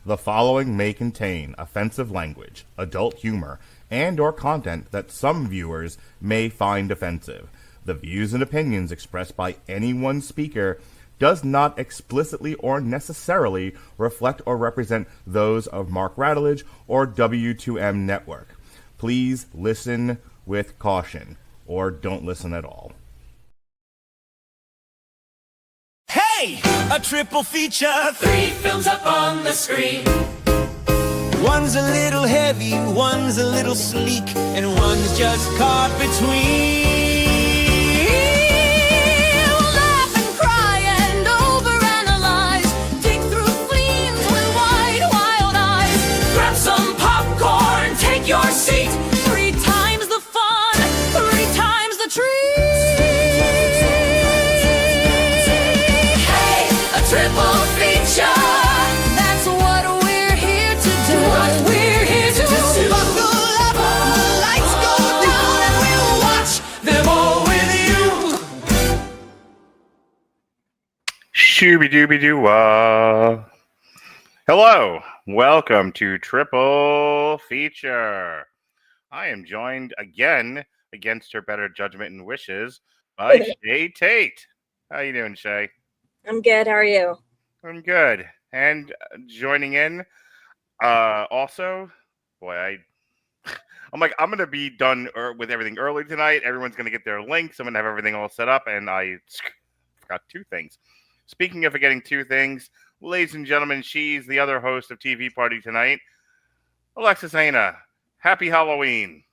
The following may contain offensive language, adult humor, and or content that some viewers may find offensive. The views and opinions expressed by any one speaker does not explicitly or necessarily reflect or represent those of Mark Radulich or W2M Network. Please listen with caution, or don't listen at all. Hey! A triple feature, 3 films up on the screen. One's a little heavy, one's a little sleek, and one's just caught between. We'll laugh and cry and overanalyze, dig through fleams with wide, wild eyes. Grab some popcorn, take your seat. 3 times the fun, 3 times the treat. Triple feature, that's what we're here to do. What we're here to do. Buckle up, the lights go down, and we'll watch them all with you. Shooby-dooby-doo-wah. Hello, welcome to Triple Feature. I am joined again, against her better judgment and wishes, by Shay Tate. How you doing, Shay? I'm good. How are you? I'm good. And joining in, also, boy, I'm like, I'm going to be done with everything early tonight. Everyone's going to get their links. I'm going to have everything all set up, and I forgot 2 things. Speaking of forgetting 2 things, ladies and gentlemen, she's the other host of TV Party tonight, Alexis Hana. Happy Halloween.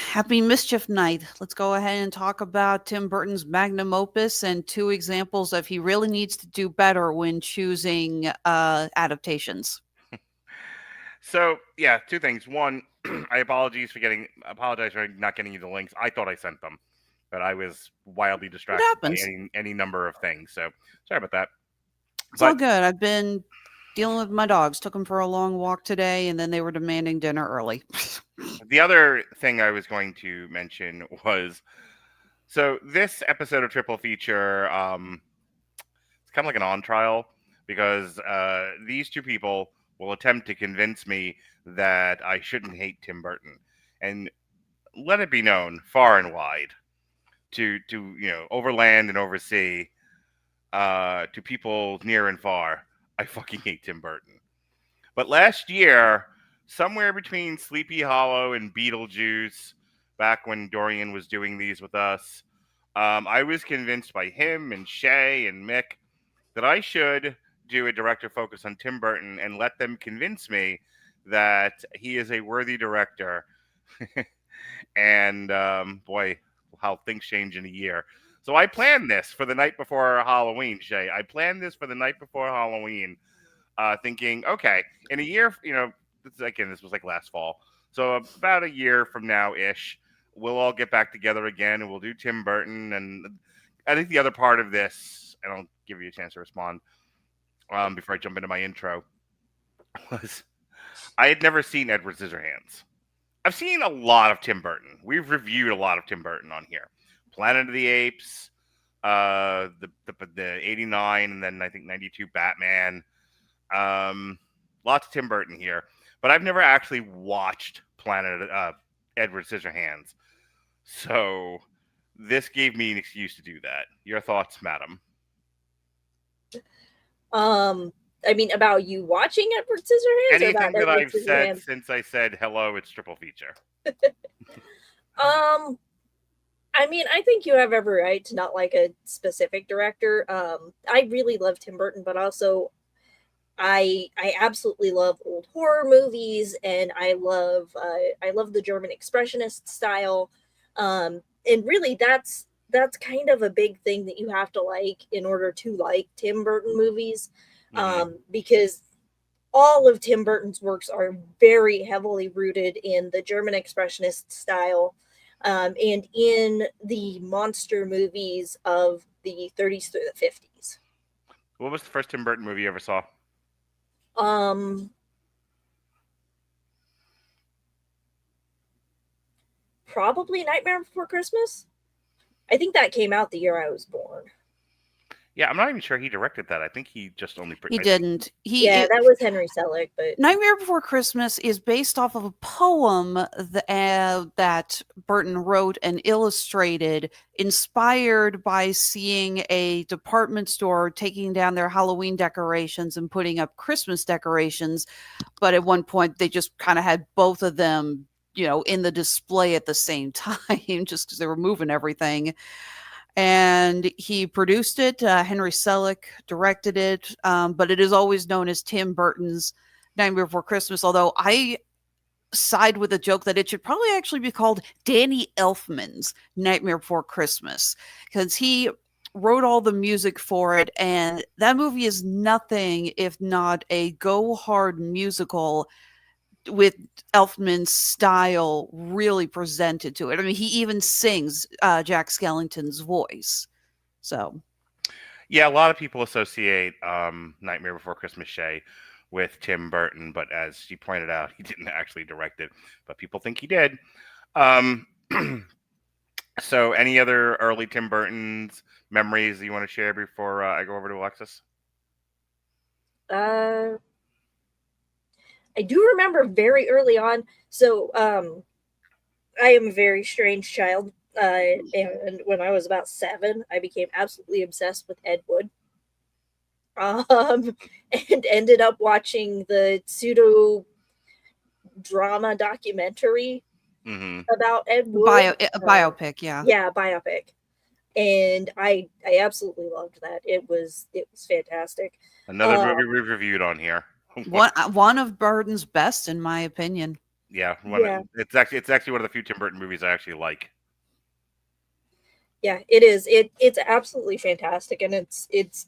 Happy Mischief Night. Let's go ahead and talk about Tim Burton's magnum opus and 2 examples of he really needs to do better when choosing adaptations. So, yeah, 2 things. One, I apologize for not getting you the links. I thought I sent them, but I was wildly distracted by any number of things. So, sorry about that. It's all good. I've been dealing with my dogs. Took them for a long walk today, and then they were demanding dinner early. The other thing I was going to mention was, so this episode of Triple Feature, it's kind of like an on trial, because these 2 people will attempt to convince me that I shouldn't hate Tim Burton, and let it be known far and wide, to overland and oversea, to people near and far, I fucking hate Tim Burton. But last year, somewhere between Sleepy Hollow and Beetlejuice, back when Dorian was doing these with us, I was convinced by him and Shay and Mick that I should do a director focus on Tim Burton and let them convince me that he is a worthy director. And boy, how things change in a year. So I planned this for the night before Halloween, Shay. I planned this for the night before Halloween, thinking, okay, in a year, this was like last fall. So about a year from now-ish, we'll all get back together again, and we'll do Tim Burton. And I think the other part of this, and I'll give you a chance to respond before I jump into my intro, was I had never seen Edward Scissorhands. I've seen a lot of Tim Burton. We've reviewed a lot of Tim Burton on here. Planet of the Apes, the 89, and then I think 92 Batman. Lots of Tim Burton here. But I've never actually watched Edward Scissorhands. So this gave me an excuse to do that. Your thoughts, madam? I mean, about you watching Edward Scissorhands? Anything that I've said since I said hello, it's Triple Feature. I mean, I think you have every right to not like a specific director. I really love Tim Burton, but also I absolutely love old horror movies, and I love the German expressionist style. And really, that's kind of a big thing that you have to like in order to like Tim Burton movies, because all of Tim Burton's works are very heavily rooted in the German expressionist style, and in the monster movies of the 30s through the 50s. What was the first Tim Burton movie you ever saw? Probably Nightmare Before Christmas. I think that came out the year I was born. Yeah, I'm not even sure he directed that. I think he just only. He didn't. That was Henry Selick, but Nightmare Before Christmas is based off of a poem that Burton wrote and illustrated, inspired by seeing a department store taking down their Halloween decorations and putting up Christmas decorations. But at one point, they just kind of had both of them, in the display at the same time, just because they were moving everything. And he produced it. Henry Selick directed it, but it is always known as Tim Burton's Nightmare Before Christmas, although I side with the joke that it should probably actually be called Danny Elfman's Nightmare Before Christmas, because he wrote all the music for it, and that movie is nothing if not a go-hard musical with Elfman's style really presented to it. I mean, he even sings Jack Skellington's voice. So, yeah, a lot of people associate Nightmare Before Christmas, Shay, with Tim Burton, but as you pointed out, he didn't actually direct it, but people think he did. So, any other early Tim Burton's memories that you want to share before I go over to Alexis? I do remember very early on. So, I am a very strange child. And when I was about 7, I became absolutely obsessed with Ed Wood. And ended up watching the pseudo drama documentary about Ed Wood. Biopic, yeah. Yeah, biopic. And I absolutely loved that. It was fantastic. Another movie we've reviewed on here. One of Burton's best, in my opinion. Yeah, it's actually one of the few Tim Burton movies I actually like. Yeah, it is. It's absolutely fantastic, and it's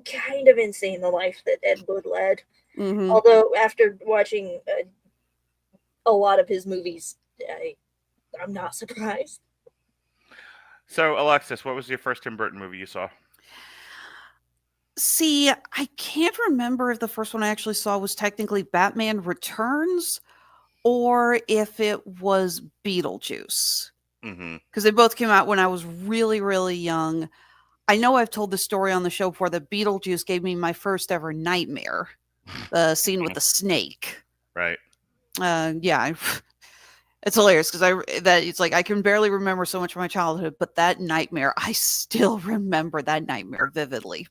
kind of insane the life that Ed Wood led. Mm-hmm. Although after watching a lot of his movies, I'm not surprised. So, Alexis, what was your first Tim Burton movie you saw? See, I can't remember if the first one I actually saw was technically Batman Returns or if it was Beetlejuice. Because they both came out when I was really, really young. I know I've told the story on the show before that Beetlejuice gave me my first ever nightmare. The scene with the snake. Right. Yeah. It's hilarious because it's like I can barely remember so much from my childhood, but that nightmare, I still remember that nightmare vividly.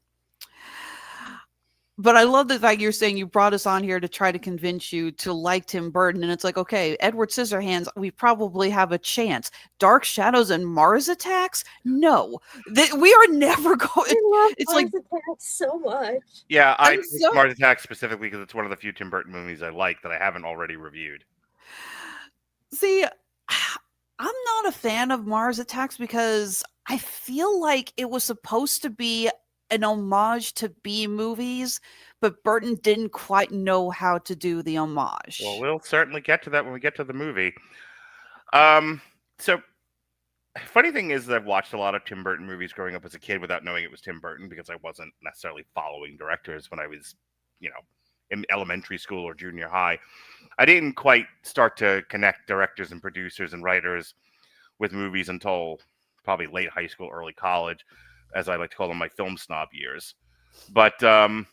But I love the fact you're saying you brought us on here to try to convince you to like Tim Burton. And it's like, okay, Edward Scissorhands, we probably have a chance. Dark Shadows and Mars Attacks? No. We are never going. It's Mars Attacks so much. Yeah, I picked Mars Attacks specifically because it's one of the few Tim Burton movies I like that I haven't already reviewed. See, I'm not a fan of Mars Attacks because I feel like it was supposed to be an homage to B movies, but Burton didn't quite know how to do the homage. Well, we'll certainly get to that when we get to the movie. So, funny thing is that I've watched a lot of Tim Burton movies growing up as a kid without knowing it was Tim Burton because I wasn't necessarily following directors when I was, in elementary school or junior high. I didn't quite start to connect directors and producers and writers with movies until probably late high school, early college, as I like to call them, my film snob years. But, I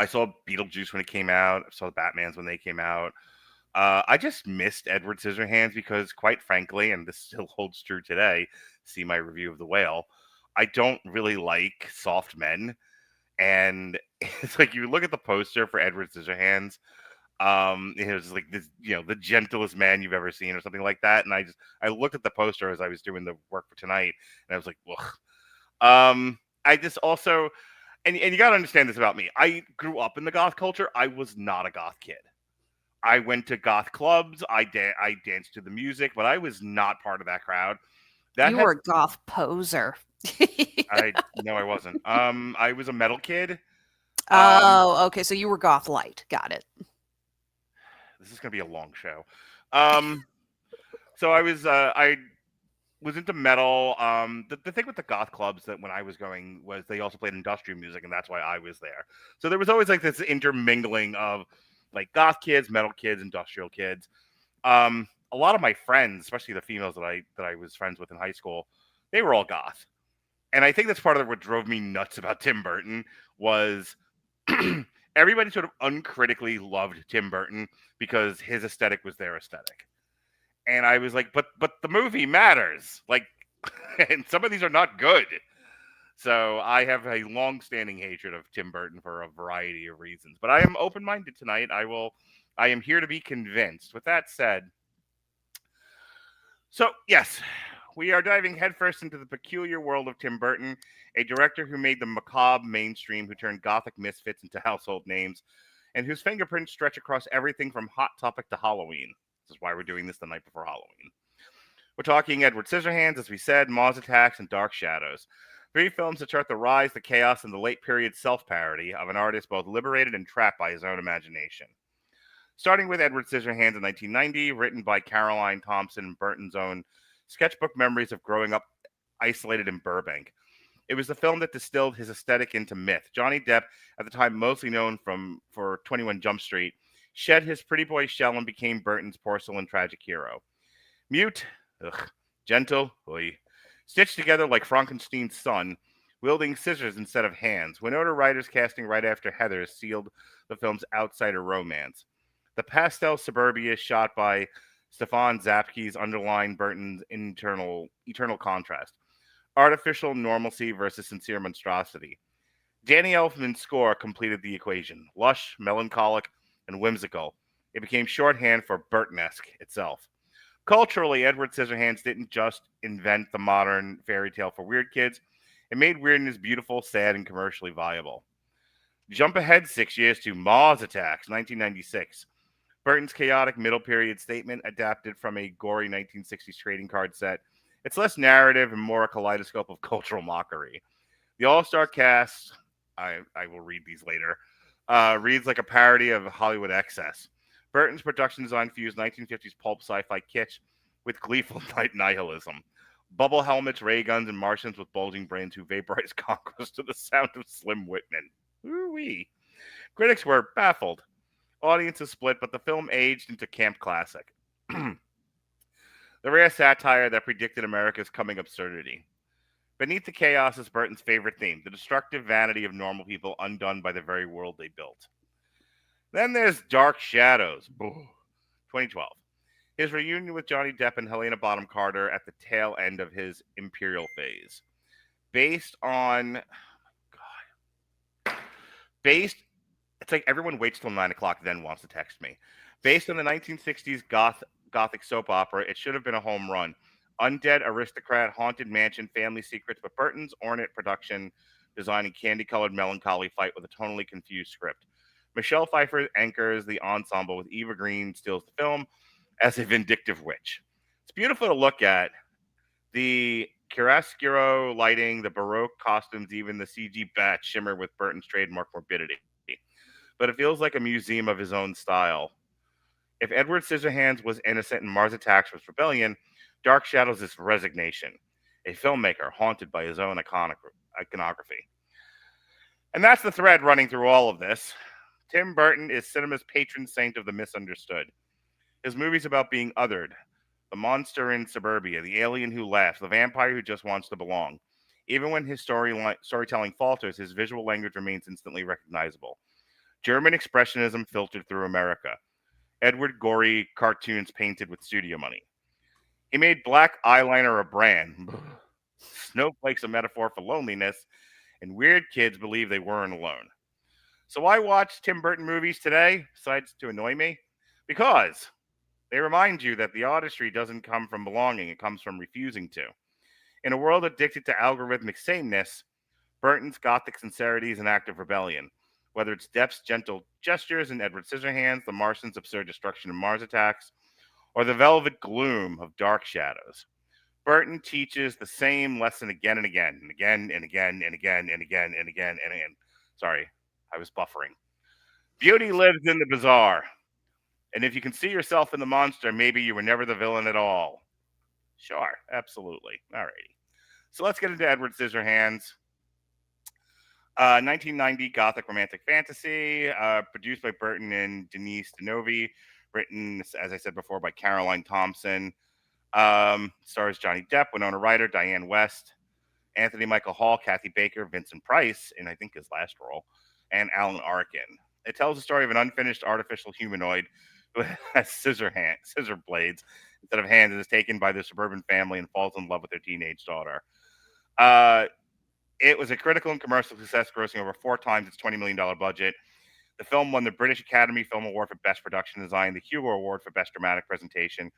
saw Beetlejuice when it came out. I saw the Batmans when they came out. I just missed Edward Scissorhands because, quite frankly, and this still holds true today, see my review of The Whale, I don't really like soft men. And it's like you look at the poster for Edward Scissorhands, it was like this, the gentlest man you've ever seen or something like that. And I looked at the poster as I was doing the work for tonight, and I was like, ugh. I just also, and you got to understand this about me. I grew up in the goth culture. I was not a goth kid. I went to goth clubs. I danced to the music, but I was not part of that crowd. You were a goth poser. No, I wasn't. I was a metal kid. Oh, okay. So you were goth light. Got it. This is going to be a long show. So I was into metal. The thing with the goth clubs that when I was going was they also played industrial music, and that's why I was there. So there was always like this intermingling of like goth kids, metal kids, industrial kids. A lot of my friends, especially the females that I was friends with in high school, they were all goth. And I think that's part of what drove me nuts about Tim Burton was everybody sort of uncritically loved Tim Burton because his aesthetic was their aesthetic. And I was like, but the movie matters. Like, and some of these are not good. So I have a long-standing hatred of Tim Burton for a variety of reasons. But I am open-minded tonight. I am here to be convinced. With that said, so yes, we are diving headfirst into the peculiar world of Tim Burton, a director who made the macabre mainstream, who turned gothic misfits into household names, and whose fingerprints stretch across everything from Hot Topic to Halloween. This is why we're doing this the night before Halloween. We're talking Edward Scissorhands, as we said, Mars Attacks, and Dark Shadows. 3 films that chart the rise, the chaos, and the late period self-parody of an artist both liberated and trapped by his own imagination. Starting with Edward Scissorhands in 1990, written by Caroline Thompson and Burton's own sketchbook memories of growing up isolated in Burbank. It was the film that distilled his aesthetic into myth. Johnny Depp, at the time mostly known for 21 Jump Street, shed his pretty boy shell and became Burton's porcelain tragic hero. Mute, gentle, stitched together like Frankenstein's son, wielding scissors instead of hands. Winona Ryder's casting right after Heather sealed the film's outsider romance. The pastel suburbia shot by Stefan Zapke's underlined Burton's eternal contrast. Artificial normalcy versus sincere monstrosity. Danny Elfman's score completed the equation. Lush, melancholic, and whimsical. It became shorthand for Burton-esque itself. Culturally, Edward Scissorhands didn't just invent the modern fairy tale for weird kids. It made weirdness beautiful, sad, and commercially viable. Jump ahead 6 years to Mars Attacks, 1996. Burton's chaotic middle period statement, adapted from a gory 1960s trading card set. It's less narrative and more a kaleidoscope of cultural mockery. The all-star cast, I will read these later, reads like a parody of Hollywood excess. Burton's production design fused 1950s pulp sci-fi kitsch with gleeful nihilism. Bubble helmets, ray guns, and Martians with bulging brains who vaporize conquest to the sound of Slim Whitman. Ooh-wee. Critics were baffled. Audiences split, but the film aged into camp classic. The rare satire that predicted America's coming absurdity. Beneath the chaos is Burton's favorite theme, the destructive vanity of normal people undone by the very world they built. Then there's Dark Shadows, 2012. His reunion with Johnny Depp and Helena Bonham Carter at the tail end of his Imperial phase. It's like everyone waits till 9 o'clock then wants to text me. Based on the 1960s gothic soap opera, it should have been a home run. Undead, aristocrat, haunted mansion, family secrets, but Burton's ornate production design and candy-colored melancholy fight with a tonally confused script. Michelle Pfeiffer anchors the ensemble, with Eva Green steals the film as a vindictive witch. It's beautiful to look at. The chiaroscuro lighting, the Baroque costumes, even the CG bat shimmer with Burton's trademark morbidity. But it feels like a museum of his own style. If Edward Scissorhands was innocent and Mars Attacks was rebellion, Dark Shadows is resignation. A filmmaker haunted by his own iconography. And that's the thread running through all of this. Tim Burton is cinema's patron saint of the misunderstood. His movies about being othered, the monster in suburbia, the alien who laughs, the vampire who just wants to belong. Even when his storytelling falters, his visual language remains instantly recognizable. German expressionism filtered through America. Edward gory cartoons painted with studio money. He made black eyeliner a brand. Snowflakes a metaphor for loneliness, and weird kids believe they weren't alone. So why watch Tim Burton movies today, besides to annoy me? Because they remind you that the artistry doesn't come from belonging, it comes from refusing to. In a world addicted to algorithmic sameness, Burton's gothic sincerity is an act of rebellion. Whether it's Depp's gentle gestures in Edward Scissorhands, the Martian's absurd destruction in Mars Attacks, or the velvet gloom of Dark Shadows, Burton teaches the same lesson again and again, and again and again and again and again and again and again. Sorry, I was buffering. Beauty lives in the bizarre. And if you can see yourself in the monster, maybe you were never the villain at all. Sure, absolutely. Alrighty. So let's get into Edward Scissorhands. 1990 gothic romantic fantasy, produced by Burton and Denise DeNovi, written, as I said before, by Caroline Thompson. Stars Johnny Depp, Winona Ryder, Diane West. Anthony Michael Hall, Kathy Baker, Vincent Price, in I think his last role, and Alan Arkin. It tells the story of an unfinished artificial humanoid who has scissor blades instead of hands, and is taken by their suburban family and falls in love with their teenage daughter. It was a critical and commercial success, grossing over 4 times its $20 million budget. The film won the British Academy Film Award for Best Production Design, the Hugo Award for Best Dramatic Presentation,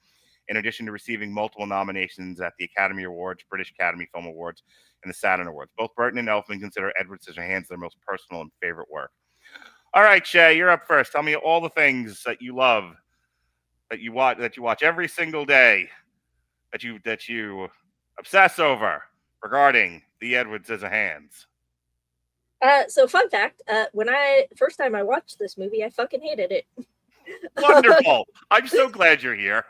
in addition to receiving multiple nominations at the Academy Awards, British Academy Film Awards, and the Saturn Awards. Both Burton and Elfman consider Edward Scissorhands their most personal and favorite work. All right, Shay, you're up first. Tell me all the things that you love, that you watch every single day, that you obsess over regarding the Edward Scissorhands. So fun fact, when first time I watched this movie, I fucking hated it. Wonderful. I'm so glad you're here.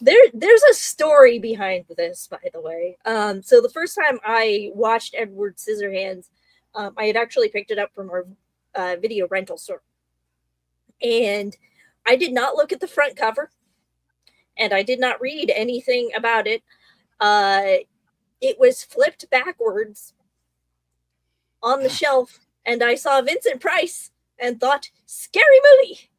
There's a story behind this, by the way. So the first time I watched Edward Scissorhands, I had actually picked it up from our video rental store. And I did not look at the front cover, and I did not read anything about it. It was flipped backwards on the shelf, and I saw Vincent Price and thought, scary movie.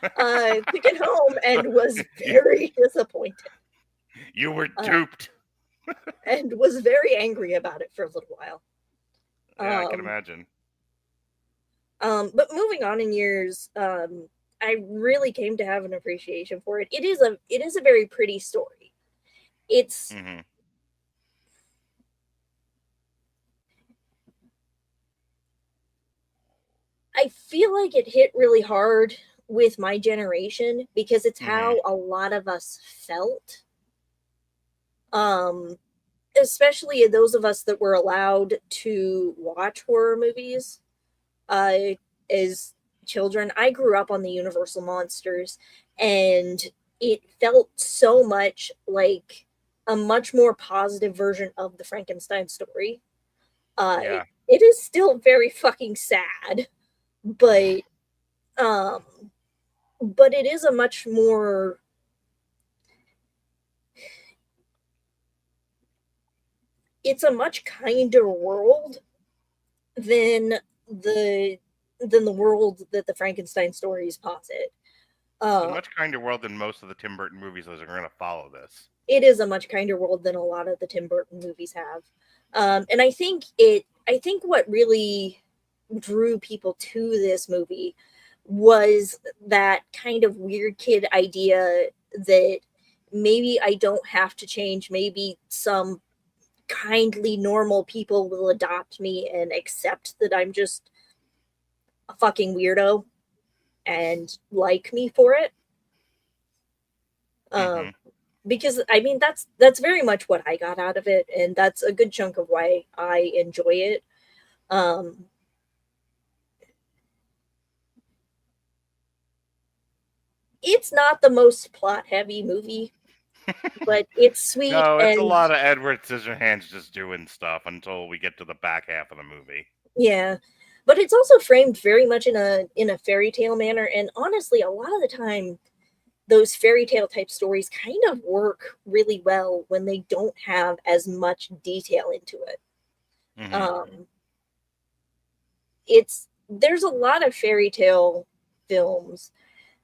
Took it home and was very disappointed. You were duped. And was very angry about it for a little while. Yeah, I can imagine. But moving on in years, I really came to have an appreciation for it. It is a very pretty story. It's I feel like it hit really hard with my generation because it's how a lot of us felt. Especially those of us that were allowed to watch horror movies as children. I grew up on the Universal monsters, and it felt so much like a much more positive version of the Frankenstein story. It is still very fucking sad, but it is a much more it's a much kinder world than the world that the Frankenstein stories posit. It's a much kinder world than most of the Tim Burton movies that are going to follow this. It is a much kinder world than a lot of the Tim Burton movies have. And I think what really drew people to this movie was that kind of weird kid idea that maybe I don't have to change. Maybe some kindly normal people will adopt me and accept that I'm just a fucking weirdo and like me for it. Because I mean that's very much what I got out of it, and that's a good chunk of why I enjoy it. It's not the most plot heavy movie, but it's sweet. No, it's a lot of Edward Scissorhands just doing stuff until we get to the back half of the movie. Yeah, but it's also framed very much in a fairy tale manner, and honestly, a lot of the time, those fairy tale type stories kind of work really well when they don't have as much detail into it. There's a lot of fairy tale films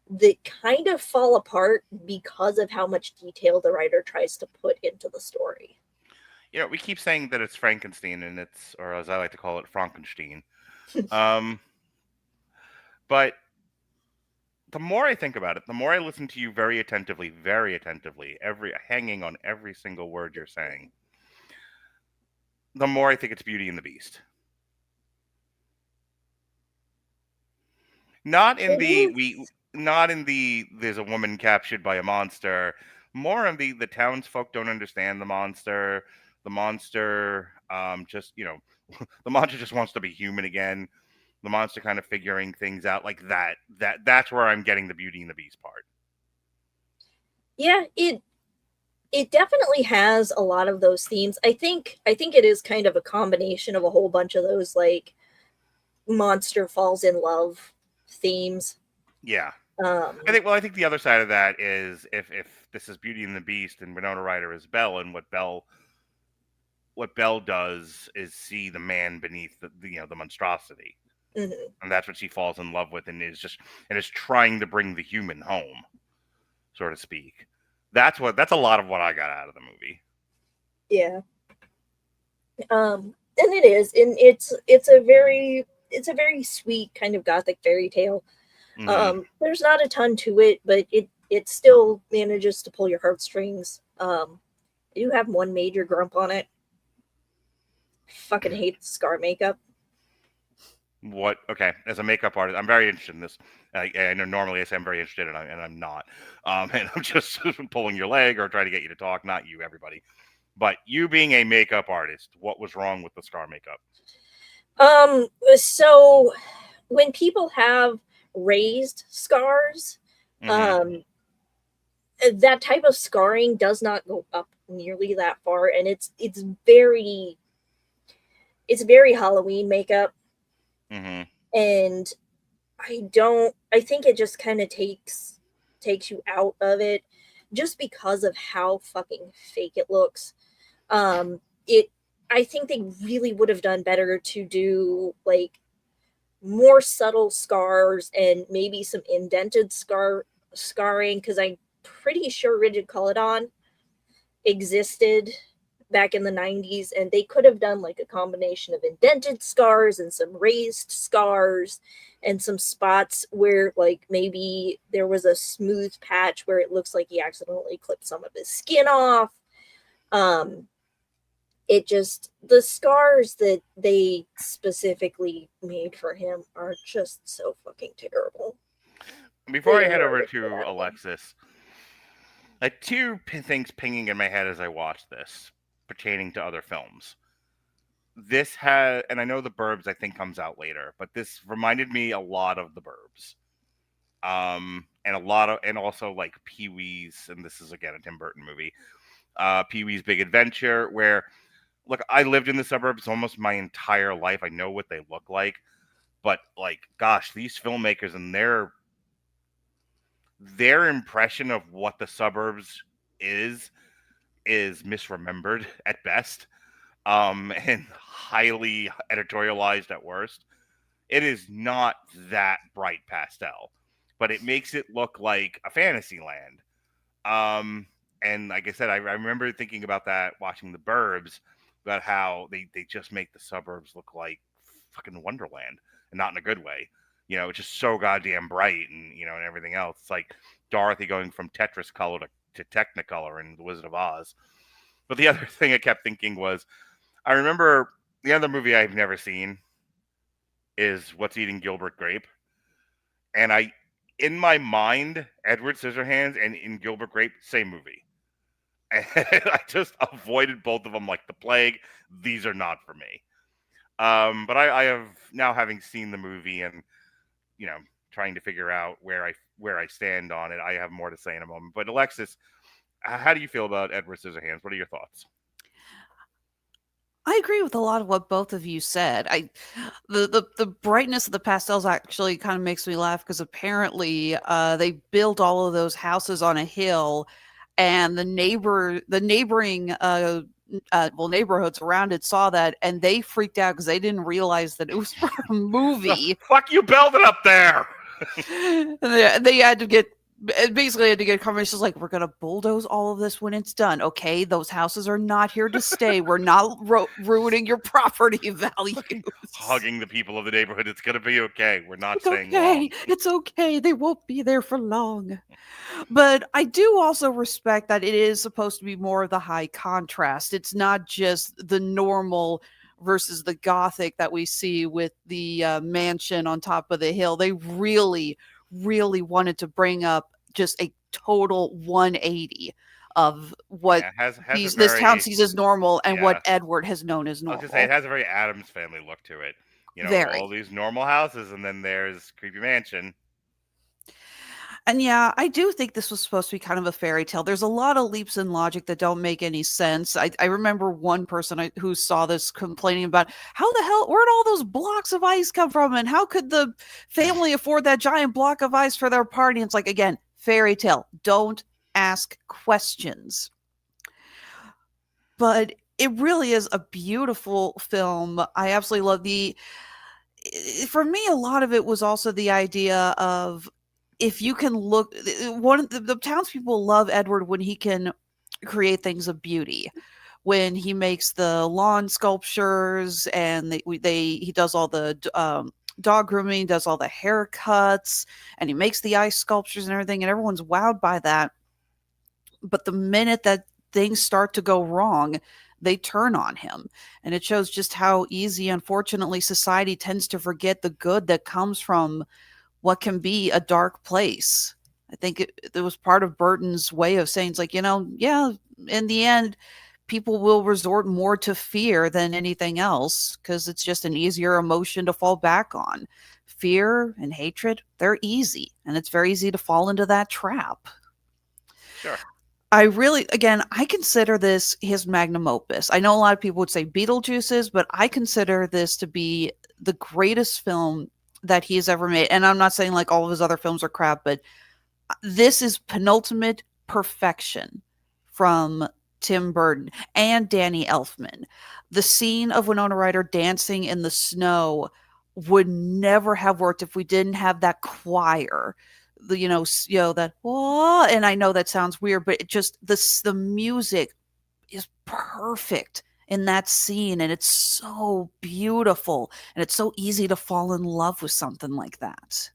that kind of fall apart because of how much detail the writer tries to put into the story. You know, we keep saying that it's Frankenstein, and it's, or as I like to call it, Frankenstein. But the more I think about it, the more I listen to you very attentively, hanging on every single word you're saying, the more I think it's Beauty and the Beast. Not in the there's a woman captured by a monster. More in the townsfolk don't understand the monster. The monster just, you know, the monster just wants to be human again. The monster kind of figuring things out like that. That's where I'm getting the Beauty and the Beast part. Yeah, it definitely has a lot of those themes. I think it is kind of a combination of a whole bunch of those like monster falls in love themes. Yeah. I think the other side of that is if this is Beauty and the Beast and Winona Ryder is Belle, and what Belle what Belle does is see the man beneath the monstrosity, Mhm. and that's what she falls in love with, and is trying to bring the human home, so to speak. That's a lot of what I got out of the movie. Yeah. And it is, and it's a very sweet kind of gothic fairy tale. There's not a ton to it, but it still manages to pull your heartstrings. I do have one major grump on it. I fucking hate the scar makeup. What? Okay, as a makeup artist, I'm very interested in this. I know normally I say I'm very interested, and I'm not. And I'm just pulling your leg or trying to get you to talk. Not you, everybody. But you being a makeup artist, what was wrong with the scar makeup? So when people have raised scars, Mhm. that type of scarring does not go up nearly that far, and it's very Halloween makeup, Mhm. and I think it just kind of takes you out of it just because of how fucking fake it looks. It I think they really would have done better to do like more subtle scars and maybe some indented scarring, because I'm pretty sure Rigid Celadon existed back in the 90s, and they could have done like a combination of indented scars and some raised scars and some spots where like maybe there was a smooth patch where it looks like he accidentally clipped some of his skin off. It just, the scars that they specifically made for him are just so fucking terrible. Before I head They over are to bad. Alexis, I had two things pinging in my head as I watched this pertaining to other films. This had, and I know The Burbs I think comes out later, but this reminded me a lot of The Burbs. And also like Pee-wee's, and this is again a Tim Burton movie. Pee-wee's Big Adventure, where look, I lived in the suburbs almost my entire life. I know what they look like, but like, gosh, these filmmakers and their impression of what the suburbs is misremembered at best, and highly editorialized at worst. It is not that bright pastel, but it makes it look like a fantasy land. And like I said, I remember thinking about that watching The Burbs, about how they just make the suburbs look like fucking Wonderland, and not in a good way. It's just so goddamn bright, and everything else. It's like Dorothy going from Tetris color to Technicolor in The Wizard of Oz. But the other thing I kept thinking was, I remember the other movie I've never seen is What's Eating Gilbert Grape, and in my mind, Edward Scissorhands and In Gilbert Grape, same movie. And I just avoided both of them like the plague. These are not for me. But I have now, having seen the movie and trying to figure out where I stand on it. I have more to say in a moment. But Alexis, how do you feel about Edward Scissorhands? What are your thoughts? I agree with a lot of what both of you said. The brightness of the pastels actually kind of makes me laugh because apparently they built all of those houses on a hill, and the neighboring neighborhoods around it saw that, and they freaked out because they didn't realize that it was for a movie. Fuck you, build it up there. And they had to get basically had to get conversations like, we're gonna bulldoze all of this when it's done. Okay, those houses are not here to stay. We're not ruining your property values. Hugging the people of the neighborhood. It's gonna be okay. We're not It's staying okay. long. It's okay. They won't be there for long. But I do also respect that it is supposed to be more of the high contrast. It's not just the normal versus the gothic that we see with the mansion on top of the hill. They really wanted to bring up just a total 180 of what Yeah, it has a this town very, sees as normal and what yeah. Edward has known as I was normal. gonna say it has a very Addams Family look to it. Very. All these normal houses, and then there's creepy mansion. And yeah, I do think this was supposed to be kind of a fairy tale. There's a lot of leaps in logic that don't make any sense. I remember one person who saw this complaining about how the hell, where'd all those blocks of ice come from? And how could the family afford that giant block of ice for their party? And it's like, again, fairy tale. Don't ask questions. But it really is a beautiful film. I absolutely love for me, a lot of it was also the idea of, if you can look, one of the townspeople love Edward when he can create things of beauty, when he makes the lawn sculptures, and he does all the dog grooming, does all the haircuts, and he makes the ice sculptures and everything, and everyone's wowed by that. But the minute that things start to go wrong, they turn on him. And it shows just how easy, unfortunately, society tends to forget the good that comes from what can be a dark place. I think it was part of Burton's way of saying, it's like, yeah, in the end, people will resort more to fear than anything else, because it's just an easier emotion to fall back on. Fear and hatred, they're easy, and it's very easy to fall into that trap. Sure. I consider this his magnum opus. I know a lot of people would say Beetlejuice's, but I consider this to be the greatest film that he's ever made. And I'm not saying like all of his other films are crap, but this is penultimate perfection from Tim Burton and Danny Elfman. The scene of Winona Ryder dancing in the snow would never have worked if we didn't have that choir. That, whoa, and I know that sounds weird, but it just, the music is perfect in that scene, and it's so beautiful, and it's so easy to fall in love with something like that.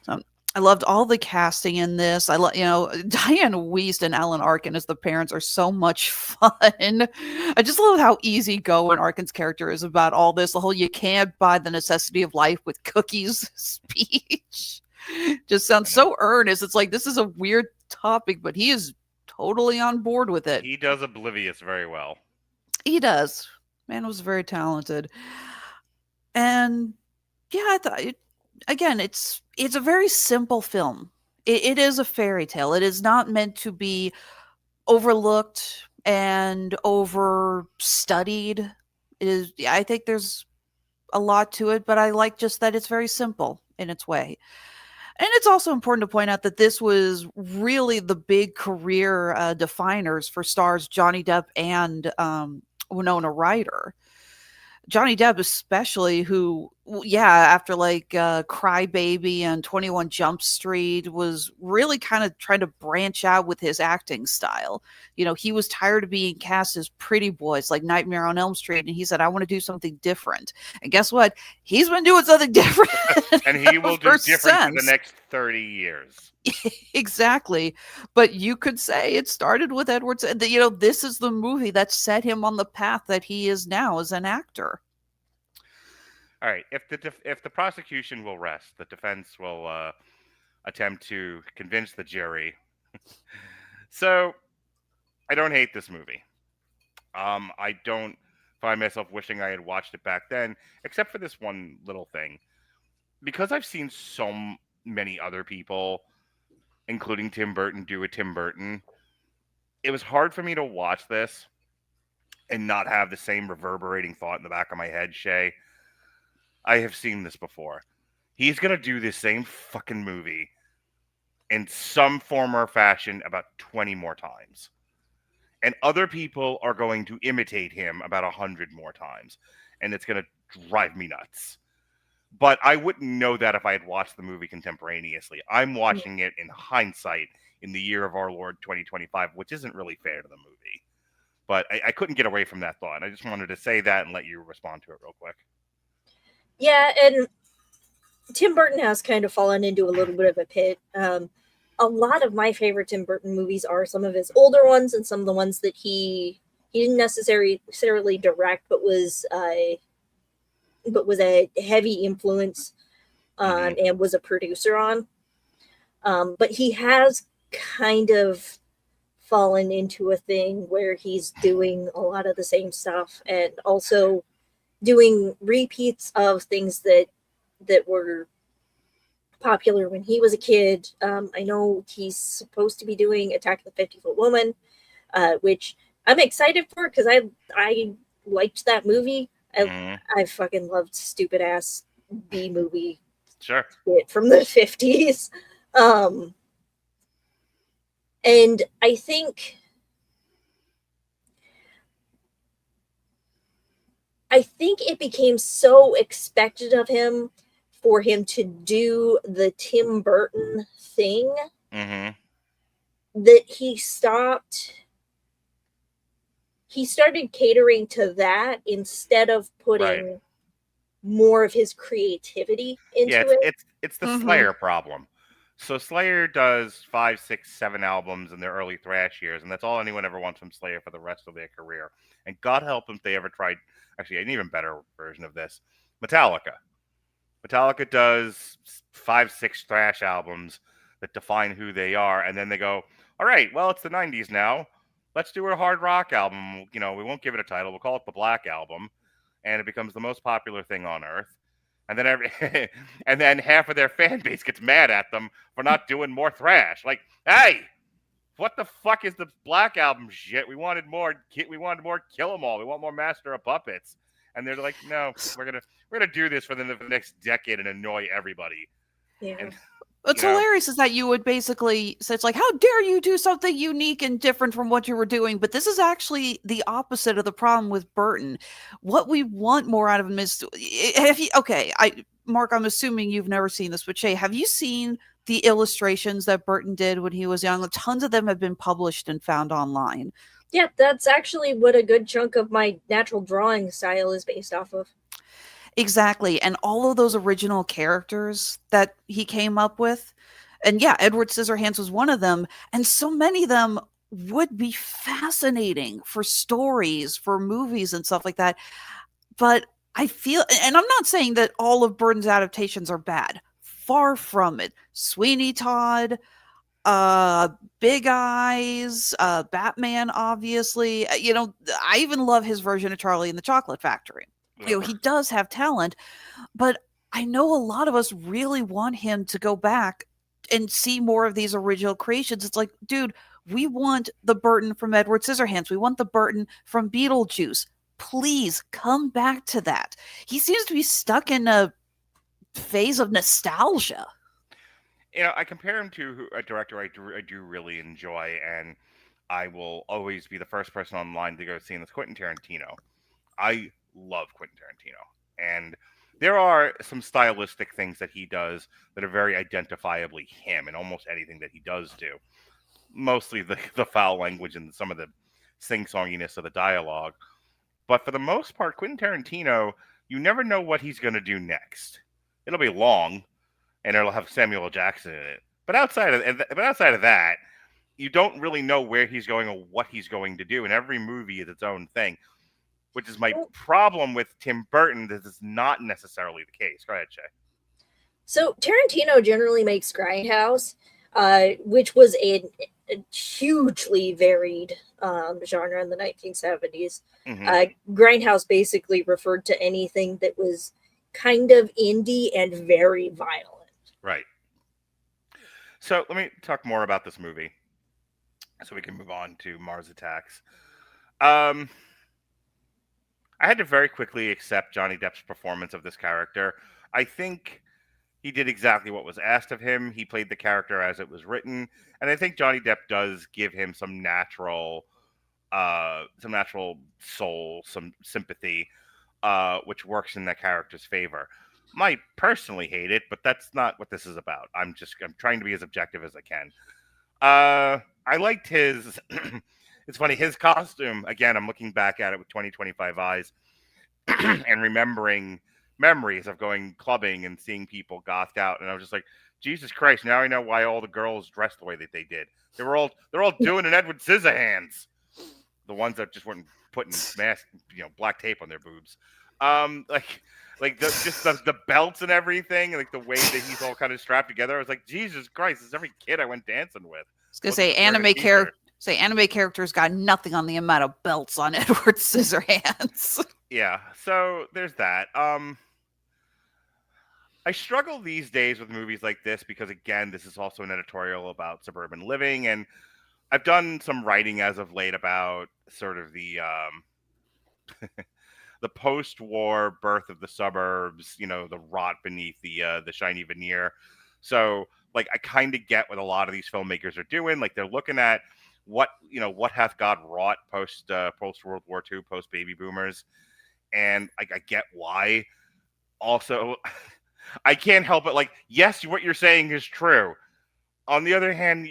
I loved all the casting in this. Diane Wiest and Alan Arkin as the parents are so much fun. I just love how easygoing Arkin's character is about all this. The whole "you can't buy the necessity of life with cookies" speech just sounds so earnest. It's like, this is a weird topic, but he is totally on board with it. He does Oblivious very well. He does. Man was very talented. And yeah, I thought again, it's a very simple film. It is a fairy tale. It is not meant to be overlooked and overstudied. It is. I think there's a lot to it, but I like just that it's very simple in its way. And it's also important to point out that this was really the big career definers for stars Johnny Depp and Winona Ryder. Johnny Depp especially, who, after like Cry Baby and 21 Jump Street, was really kind of trying to branch out with his acting style. He was tired of being cast as pretty boys like Nightmare on Elm Street, and he said, I want to do something different. And guess what? He's been doing something different. And he will do different for the next 30 years. Exactly. But you could say it started with Edward. This is the movie that set him on the path that he is now as an actor. All right. If the prosecution will rest, the defense will attempt to convince the jury. So, I don't hate this movie. I don't find myself wishing I had watched it back then, except for this one little thing. Because I've seen so many other people, including Tim Burton, do a Tim Burton, it was hard for me to watch this and not have the same reverberating thought in the back of my head, Shay. I have seen this before. He's going to do this same fucking movie in some form or fashion about 20 more times. And other people are going to imitate him about 100 more times. And it's going to drive me nuts. But I wouldn't know that if I had watched the movie contemporaneously. I'm watching it in hindsight in the year of our Lord 2025, which isn't really fair to the movie. But I couldn't get away from that thought. I just wanted to say that and let you respond to it real quick. Yeah, and Tim Burton has kind of fallen into a little bit of a pit. A lot of my favorite Tim Burton movies are some of his older ones and some of the ones that he didn't necessarily direct, but was a heavy influence on and was a producer on. But he has kind of fallen into a thing where he's doing a lot of the same stuff and also doing repeats of things that were popular when he was a kid. I know he's supposed to be doing Attack of the 50-Foot Woman, which I'm excited for because I liked that movie. I fucking loved stupid ass B movie Sure. from the 50s. And I think I think it became so expected of him for him to do the Tim Burton thing Mm-hmm. that he started catering to that instead of Right. putting more of his creativity Yeah, into it. it's the Mm-hmm. Slayer problem. So Slayer does 5, 6, 7 albums in their early thrash years, and that's all anyone ever wants from Slayer for the rest of their career. And God help them if they ever tried actually an even better version of this. Metallica. Metallica does 5, 6 thrash albums that define who they are, and then they go, all right, well, it's the 90s now. Let's do a hard rock album. You know, we won't give it a title. We'll call it the Black Album, and it becomes the most popular thing on earth. And then and then half of their fan base gets mad at them for not doing more thrash. Like, hey, what the fuck is the Black Album shit? We wanted more. We wanted more Kill 'Em All. We want more Master of Puppets. And they're like, no, we're gonna do this for the next decade and annoy everybody. Yeah. And What's you know, hilarious is that you would basically say, it's like, how dare you do something unique and different from what you were doing? But this is actually the opposite of the problem with Burton. What we want more out of him is, Mark, I'm assuming you've never seen this, but Shay, have you seen the illustrations that Burton did when he was young? Tons of them have been published and found online. Yeah, that's actually what a good chunk of my natural drawing style is based off of. Exactly. And all of those original characters that he came up with. And yeah, Edward Scissorhands was one of them. And so many of them would be fascinating for stories, for movies and stuff like that. But I feel, and I'm not saying that all of Burton's adaptations are bad. Far from it. Sweeney Todd, Big Eyes, Batman, obviously. I even love his version of Charlie and the Chocolate Factory. He does have talent, but I know a lot of us really want him to go back and see more of these original creations. It's like, dude, we want the Burton from Edward Scissorhands. We want the Burton from Beetlejuice. Please come back to that. He seems to be stuck in a phase of nostalgia. I compare him to a director I do really enjoy, and I will always be the first person online to go see this, Quentin Tarantino. I love Quentin Tarantino, and there are some stylistic things that he does that are very identifiably him in almost anything that he does do. Mostly the foul language and some of the sing-songiness of the dialogue. But for the most part, Quentin Tarantino, you never know what he's going to do next. It'll be long, and it'll have Samuel L. Jackson in it. But outside of that, you don't really know where he's going or what he's going to do. And every movie is its own thing, which is my problem with Tim Burton. This is not necessarily the case. Go ahead, Shay. So Tarantino generally makes Grindhouse, which was a hugely varied genre in the 1970s. Mm-hmm. Grindhouse basically referred to anything that was kind of indie and very violent. Right. So let me talk more about this movie so we can move on to Mars Attacks. I had to very quickly accept Johnny Depp's performance of this character. I think he did exactly what was asked of him. He played the character as it was written, and I think Johnny Depp does give him some natural soul, some sympathy, which works in that character's favor. Might personally hate it, but that's not what this is about. I'm trying to be as objective as I can. I liked his. It's funny, his costume. Again, I'm looking back at it with 20/25 eyes and remembering memories of going clubbing and seeing people gothed out, and I was just like, Jesus Christ! Now I know why all the girls dressed the way that they did. They're all doing an Edward Scissorhands. The ones that just weren't putting black tape on their boobs. Like the belts and everything, like the way that he's all kind of strapped together. I was like, Jesus Christ! This is every kid I went dancing with. I was gonna say anime characters got nothing on the amount of belts on Edward Scissorhands. Yeah, so there's that. I struggle these days with movies like this because, again, this is also an editorial about suburban living, and I've done some writing as of late about sort of the the post-war birth of the suburbs, the rot beneath the shiny veneer. So, like, I kind of get what a lot of these filmmakers are doing. Like, they're looking at what hath God wrought post World War II, post baby boomers, and I get why. Also, I can't help it. Like, yes, what you're saying is true. On the other hand,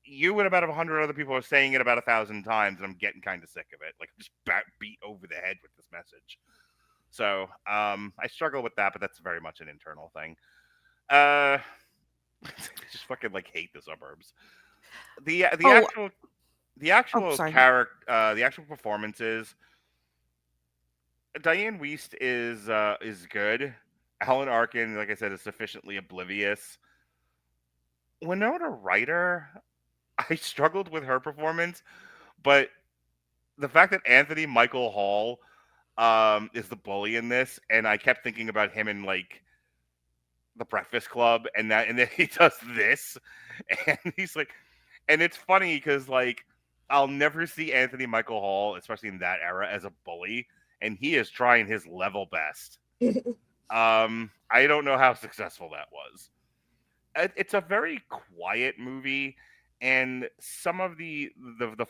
you and about 100 other people are saying it about 1,000 times, and I'm getting kind of sick of it. Like, I'm just beat over the head with this message. So, I struggle with that, but that's very much an internal thing. I just fucking like hate the suburbs. The Oh, actual the actual sorry. character, the actual performances. Diane Wiest is good. Alan Arkin, like I said, is sufficiently oblivious. Winona Ryder, I struggled with her performance, but the fact that Anthony Michael Hall is the bully in this, and I kept thinking about him in like the Breakfast Club, and then he does this, and he's like, and it's funny because like I'll never see Anthony Michael Hall, especially in that era, as a bully, and he is trying his level best. I don't know how successful that was. It's a very quiet movie, and some of the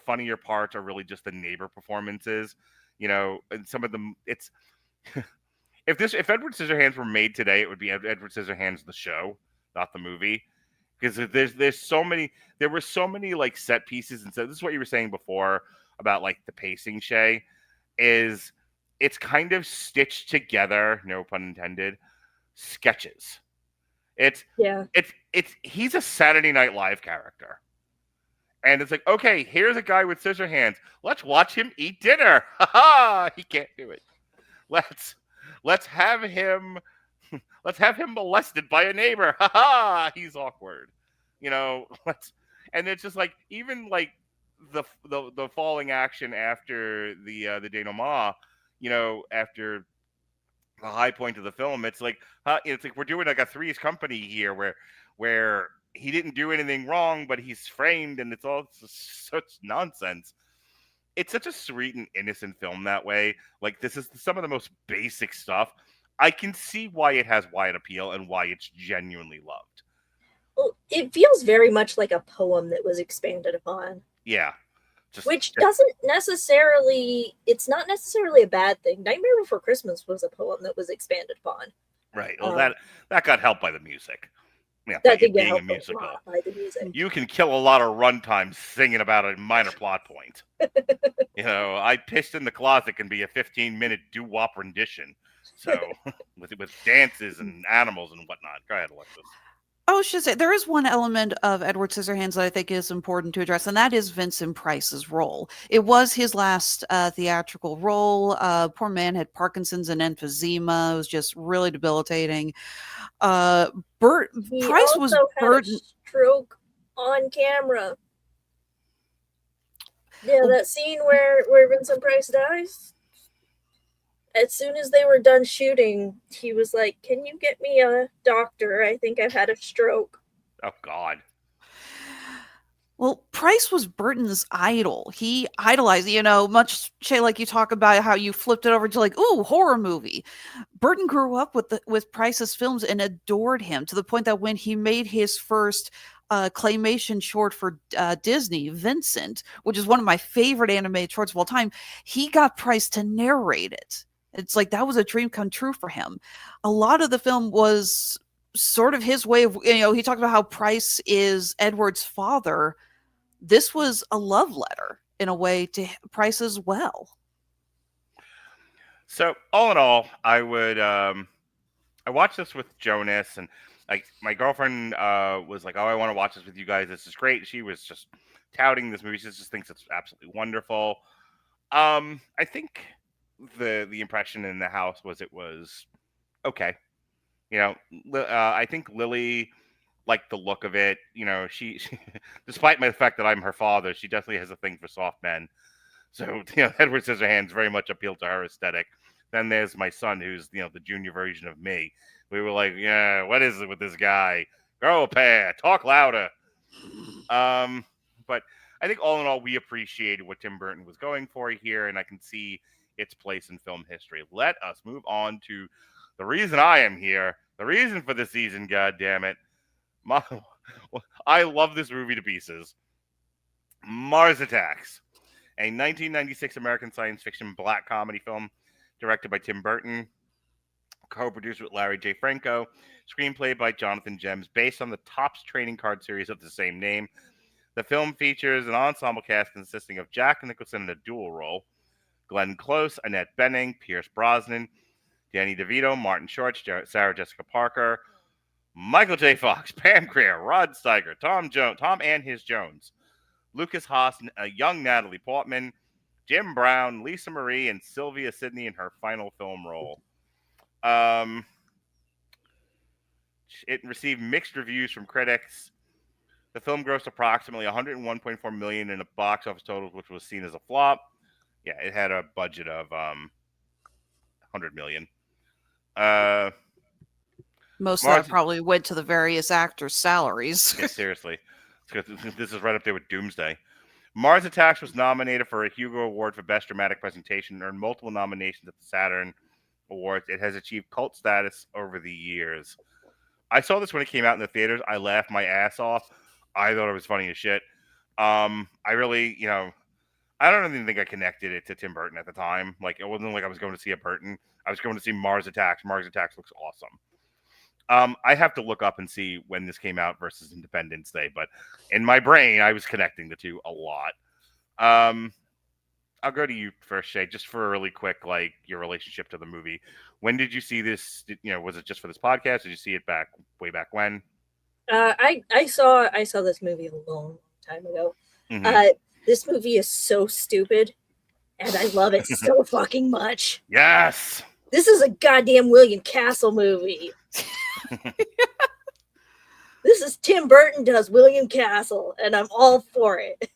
funnier parts are really just the neighbor performances, and some of them it's if Edward Scissorhands were made today, it would be Edward Scissorhands the show, not the movie, because there were so many like set pieces, and so this is what you were saying before about like the pacing, Shay, is it's kind of stitched together, no pun intended, sketches. It's Yeah. it's he's a Saturday Night Live character. And it's like, okay, here's a guy with scissor hands. Let's watch him eat dinner. Ha ha! He can't do it. Let's have him molested by a neighbor. Ha ha! He's awkward. And it's just like even like the falling action after the denouement, after the high point of the film, it's like we're doing like a Three's Company here where he didn't do anything wrong, but he's framed, and it's all such nonsense. It's such a sweet and innocent film that way. Like, this is some of the most basic stuff. I can see why it has wide appeal and why it's genuinely loved. Well, it feels very much like a poem that was expanded upon. Yeah. Which doesn't necessarily, it's not necessarily a bad thing. Nightmare Before Christmas was a poem that was expanded upon. Right. Well, that got helped by the music. Yeah, that did get being a helped musical. by the music. You can kill a lot of runtime singing about a minor plot point. I pissed in the closet can be a 15-minute doo-wop rendition. So with dances and animals and whatnot. Go ahead, Alexis. I was just say there is one element of Edward Scissorhands that I think is important to address, and that is Vincent Price's role. It was his last theatrical role. Poor man had Parkinson's and emphysema. It was just really debilitating. Price was Burton. Stroke on camera. Yeah, that scene where Vincent Price dies. As soon as they were done shooting, he was like, "Can you get me a doctor? I think I've had a stroke." Oh, God. Well, Price was Burton's idol. He idolized, much, Shay, like you talk about how you flipped it over to like, ooh, horror movie. Burton grew up with Price's films and adored him to the point that when he made his first claymation short for Disney, Vincent, which is one of my favorite animated shorts of all time, he got Price to narrate it. It's like that was a dream come true for him. A lot of the film was sort of his way of, he talked about how Price is Edward's father. This was a love letter in a way to Price as well. So all in all, I watched this with Jonas, and like my girlfriend was like, "Oh, I want to watch this with you guys. This is great." She was just touting this movie. She just thinks it's absolutely wonderful. I think the impression in the house was it was okay. I think Lily liked the look of it. She despite the fact that I'm her father, she definitely has a thing for soft men. So Edward Scissorhands very much appealed to her aesthetic. Then there's my son, who's the junior version of me. We were like, yeah, what is it with this guy? Grow a pair, talk louder. But I think all in all, we appreciated what Tim Burton was going for here, and I can see its place in film history. Let us move on to the reason I am here, the reason for the season, God damn it. I love this movie to pieces. Mars Attacks, a 1996 American science fiction black comedy film directed by Tim Burton, co-produced with Larry J. Franco, screenplay by Jonathan Gems, based on the Topps trading card series of the same name. The film features an ensemble cast consisting of Jack Nicholson in a dual role, Glenn Close, Annette Bening, Pierce Brosnan, Danny DeVito, Martin Short, Sarah Jessica Parker, Michael J. Fox, Pam Grier, Rod Steiger, Tom and his Jones, Lucas Haas, a young Natalie Portman, Jim Brown, Lisa Marie, and Sylvia Sidney in her final film role. It received mixed reviews from critics. The film grossed approximately $101.4 million in a box office total, which was seen as a flop. Yeah, it had a budget of $100 million. Most of that probably went to the various actors' salaries. Yeah, seriously. This is right up there with Doomsday. Mars Attacks was nominated for a Hugo Award for Best Dramatic Presentation and earned multiple nominations at the Saturn Awards. It has achieved cult status over the years. I saw this when it came out in the theaters. I laughed my ass off. I thought it was funny as shit. I really, I don't even think I connected it to Tim Burton at the time. Like, it wasn't like I was going to see a Burton. I was going to see Mars Attacks. Mars Attacks looks awesome. I have to look up and see when this came out versus Independence Day, but in my brain, I was connecting the two a lot. I'll go to you first, Shay, just for a really quick, like, your relationship to the movie. When did you see this? Was it just for this podcast? Did you see it way back when? I saw this movie a long time ago. Mm-hmm. This movie is so stupid, and I love it so fucking much. Yes! This is a goddamn William Castle movie. This is Tim Burton does William Castle, and I'm all for it.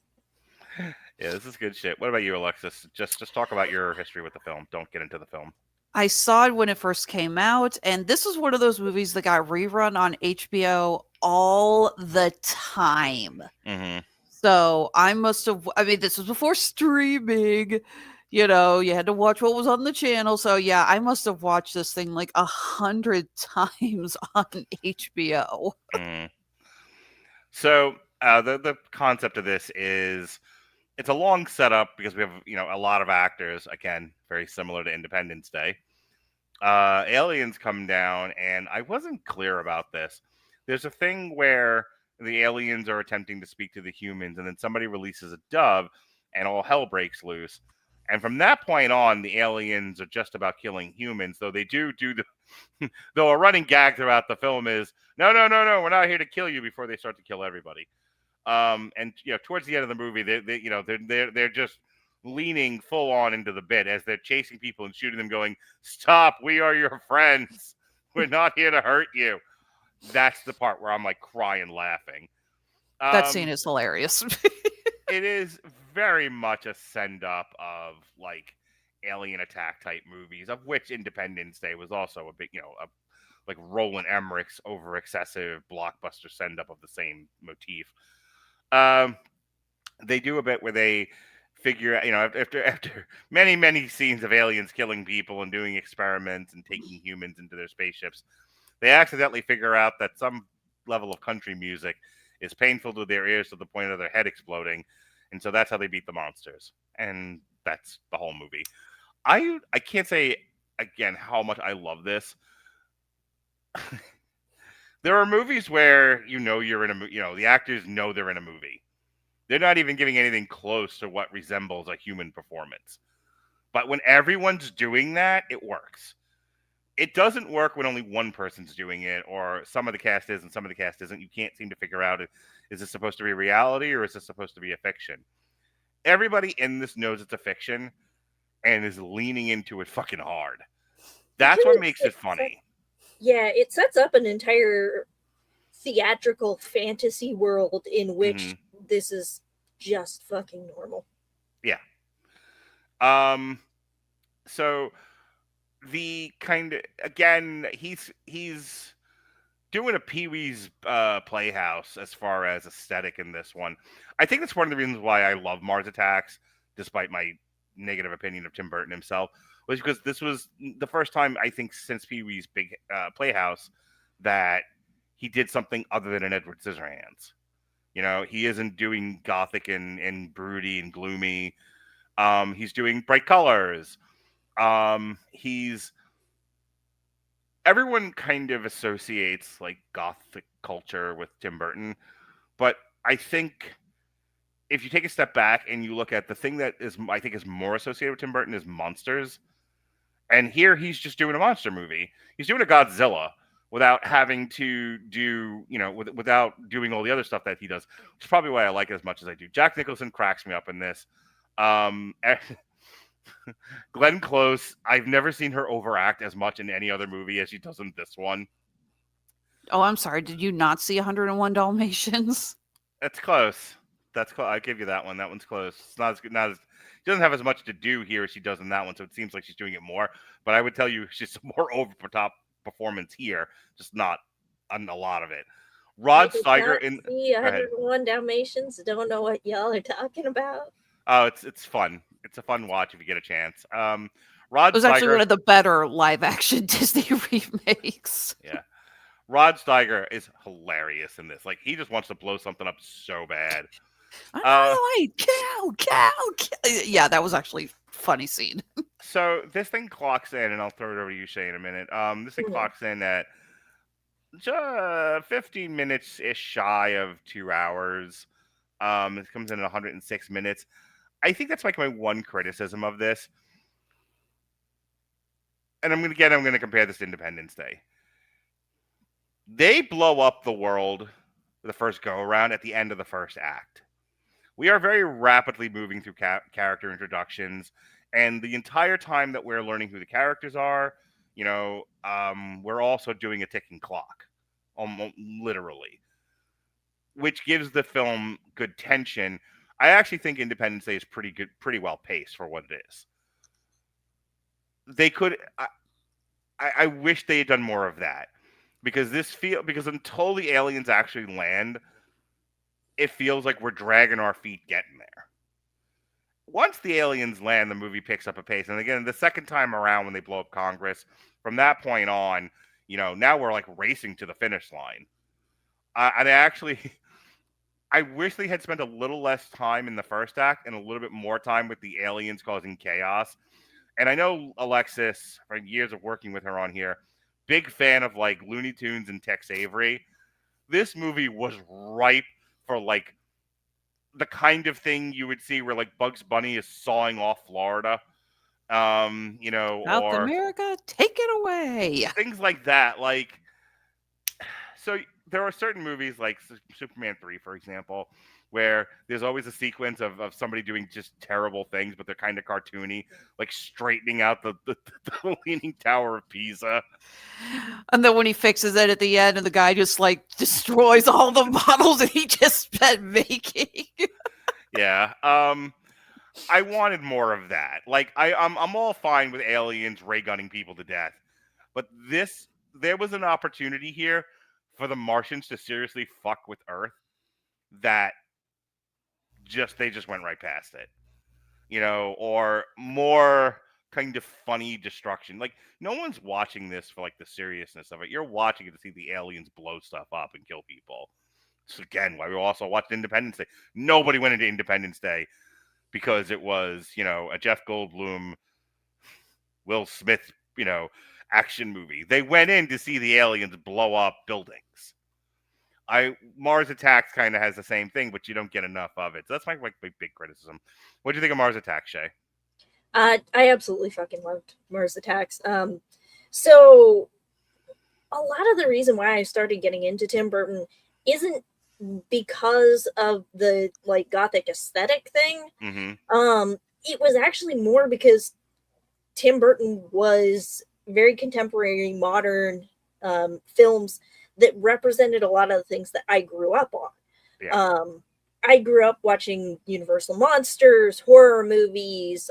Yeah, this is good shit. What about you, Alexis? Just talk about your history with the film. Don't get into the film. I saw it when it first came out, and this was one of those movies that got rerun on HBO all the time. Mm-hmm. So this was before streaming. You had to watch what was on the channel. So yeah, I must have watched this thing like 100 times on HBO. Mm. So the concept of this is, it's a long setup because we have a lot of actors, again, very similar to Independence Day. Aliens come down, and I wasn't clear about this. There's a thing where the aliens are attempting to speak to the humans, and then somebody releases a dove, and all hell breaks loose. And from that point on, the aliens are just about killing humans, though they do the though a running gag throughout the film is, no, we're not here to kill you, before they start to kill everybody. And towards the end of the movie, they're just leaning full on into the bit as they're chasing people and shooting them, going, "Stop! We are your friends. We're not here to hurt you." That's the part where I'm like crying, laughing. That scene is hilarious. It is very much a send up of like alien attack type movies, of which Independence Day was also a big, like Roland Emmerich's over excessive blockbuster send up of the same motif. They do a bit where they figure, after many scenes of aliens killing people and doing experiments and taking humans into their spaceships, they accidentally figure out that some level of country music is painful to their ears to the point of their head exploding, and so that's how they beat the monsters, and that's the whole movie. I can't say again how much I love this. There are movies where you're in a the actors know they're in a movie. They're not even giving anything close to what resembles a human performance. But when everyone's doing that, it works. It doesn't work when only one person's doing it, or some of the cast is and some of the cast isn't. You can't seem to figure out, is this supposed to be reality or is this supposed to be a fiction? Everybody in this knows it's a fiction and is leaning into it fucking hard. That's what makes it funny. Yeah, it sets up an entire theatrical fantasy world in which this is just fucking normal. Yeah. So the kind of, again, he's doing a Pee-wee's Playhouse as far as aesthetic in this one. I think that's one of the reasons why I love Mars Attacks, despite my negative opinion of Tim Burton himself, was because this was the first time, I think, since Pee-wee's Big Playhouse that he did something other than an Edward Scissorhands. He isn't doing gothic and broody and gloomy. He's doing bright colors. He's everyone kind of associates like gothic culture with Tim Burton, but I think if you take a step back and you look at the thing that is I think is more associated with Tim Burton is monsters. And here he's just doing a monster movie. He's doing a Godzilla without having to do, without doing all the other stuff that he does. Which is probably why I like it as much as I do. Jack Nicholson cracks me up in this. Glenn Close, I've never seen her overact as much in any other movie as she does in this one. Oh, I'm sorry. Did you not see 101 Dalmatians? That's close. That's close. I give you that one. That one's close. It's not as good. Not as she doesn't have as much to do here as she does in that one, so it seems like she's doing it more. But I would tell you she's a more over the top performance here, just not on a lot of it. Rod Steiger in 101 Dalmatians. Don't know what y'all are talking about. Oh, it's fun. It's a fun watch if you get a chance. Rod It was actually one of the better live action Disney remakes. Yeah. Rod Steiger is hilarious in this. Like, he just wants to blow something up so bad. Cow. Yeah, that was actually a funny scene. So this thing clocks in, and I'll throw it over to you, Shay, in a minute. This thing clocks in at 15 minutes-ish shy of 2 hours. It comes in at 106 minutes. I think that's like my one criticism of this. And I'm going to compare this to Independence Day. They blow up the world the first go-around at the end of the first act. We are very rapidly moving through character introductions, and the entire time that we're learning who the characters are, we're also doing a ticking clock, literally, which gives the film good tension. I actually think Independence Day is pretty well paced for what it is. They could, I wish they had done more of that, because until the aliens actually land, it feels like we're dragging our feet getting there. Once the aliens land, the movie picks up a pace. And again, the second time around when they blow up Congress, from that point on, now we're like racing to the finish line. And I wish they had spent a little less time in the first act and a little bit more time with the aliens causing chaos. And I know Alexis, for years of working with her on here, big fan of like Looney Tunes and Tex Avery. This movie was ripe for like the kind of thing you would see where like Bugs Bunny is sawing off Florida, South or America, take it away. Things like that. Like, so there are certain movies like Superman 3, for example, where there's always a sequence of somebody doing just terrible things, but they're kind of cartoony, like straightening out the Leaning Tower of Pisa. And then when he fixes it at the end, and the guy just like destroys all the models that he just spent making. Yeah. I wanted more of that. Like, I'm all fine with aliens ray gunning people to death, but there was an opportunity here for the Martians to seriously fuck with Earth that they just went right past it, or more kind of funny destruction. Like, no one's watching this for like the seriousness of it. You're watching it to see the aliens blow stuff up and kill people. So again, why we also watched Independence Day. Nobody went into Independence Day because it was, a Jeff Goldblum, Will Smith, action movie. They went in to see the aliens blow up buildings. Mars Attacks kind of has the same thing, but you don't get enough of it. So that's my big criticism. What do you think of Mars Attacks, Shay? I absolutely fucking loved Mars Attacks. So a lot of the reason why I started getting into Tim Burton isn't because of the like gothic aesthetic thing. Mm-hmm. It was actually more because Tim Burton was very contemporary, modern films that represented a lot of the things that I grew up on. Yeah. I grew up watching Universal Monsters, horror movies,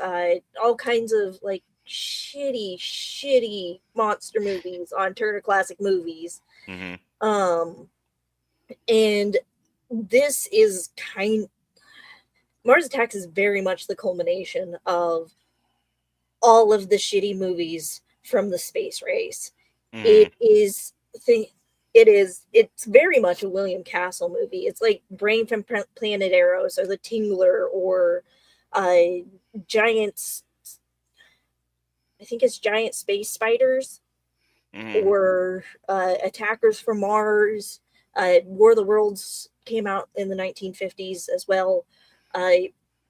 all kinds of like shitty monster movies on Turner Classic Movies. Mm-hmm. And this is Mars Attacks is very much the culmination of all of the shitty movies from the space race. Mm-hmm. It's very much a William Castle movie. It's like Brain from Planet Arrows or The Tingler or Giants. I think it's giant space spiders Mhm. or attackers from Mars. War of the Worlds came out in the 1950s as well.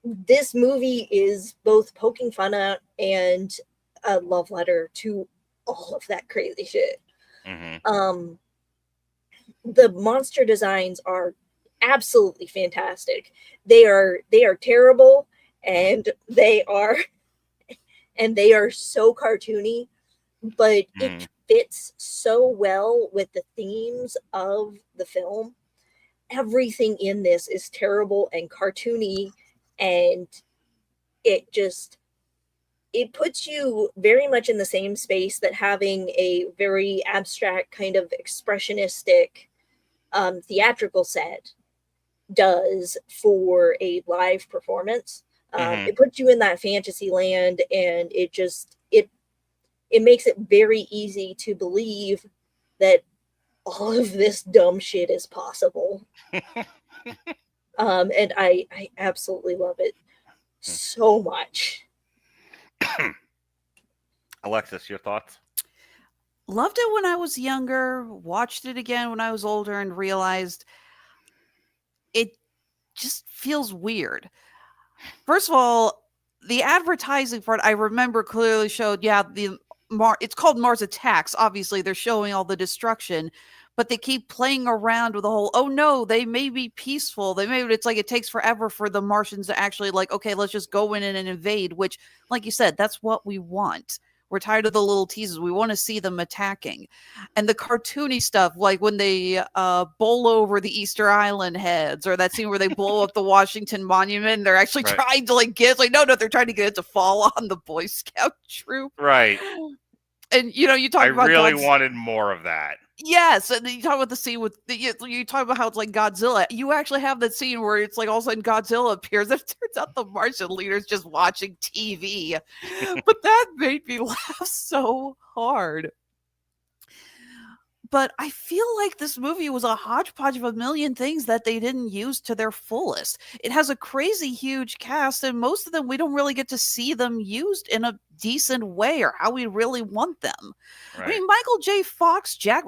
This movie is both poking fun at and a love letter to all of that crazy shit. Mhm. The monster designs are absolutely fantastic. They are terrible, and they are so cartoony, but Mhm. it fits so well with the themes of the film. Everything in this is terrible and cartoony, and it just it puts you very much in the same space that having a very abstract kind of expressionistic theatrical set does for a live performance. Mhm. It puts you in that fantasy land, and it makes it very easy to believe that all of this dumb shit is possible. And I absolutely love it so much. Alexis, your thoughts? Loved it when I was younger, watched it again when I was older, and realized it just feels weird. First of all, the advertising for it, I remember clearly showed, yeah, it's called Mars Attacks. Obviously, they're showing all the destruction, but they keep playing around with the whole, oh no, they may be peaceful. It's like it takes forever for the Martians to actually like, okay, let's just go in and invade, which, like you said, that's what we want. We're tired of the little teases. We want to see them attacking. And the cartoony stuff, like when they bowl over the Easter Island heads, or that scene where they blow up the Washington Monument, and they're actually Right. trying to like get it's like, no, they're trying to get it to fall on the Boy Scout troop. Right. And you talk I about really wanted more of that. Yes, and then you talk about the scene with you talk about how it's like Godzilla. You actually have that scene where it's like all of a sudden Godzilla appears. It turns out the Martian leader's just watching TV. But that made me laugh so hard. But I feel like this movie was a hodgepodge of a million things that they didn't use to their fullest. It has a crazy huge cast, and most of them we don't really get to see them used in a decent way or how we really want them. I Right. mean, Michael J. Fox, Jack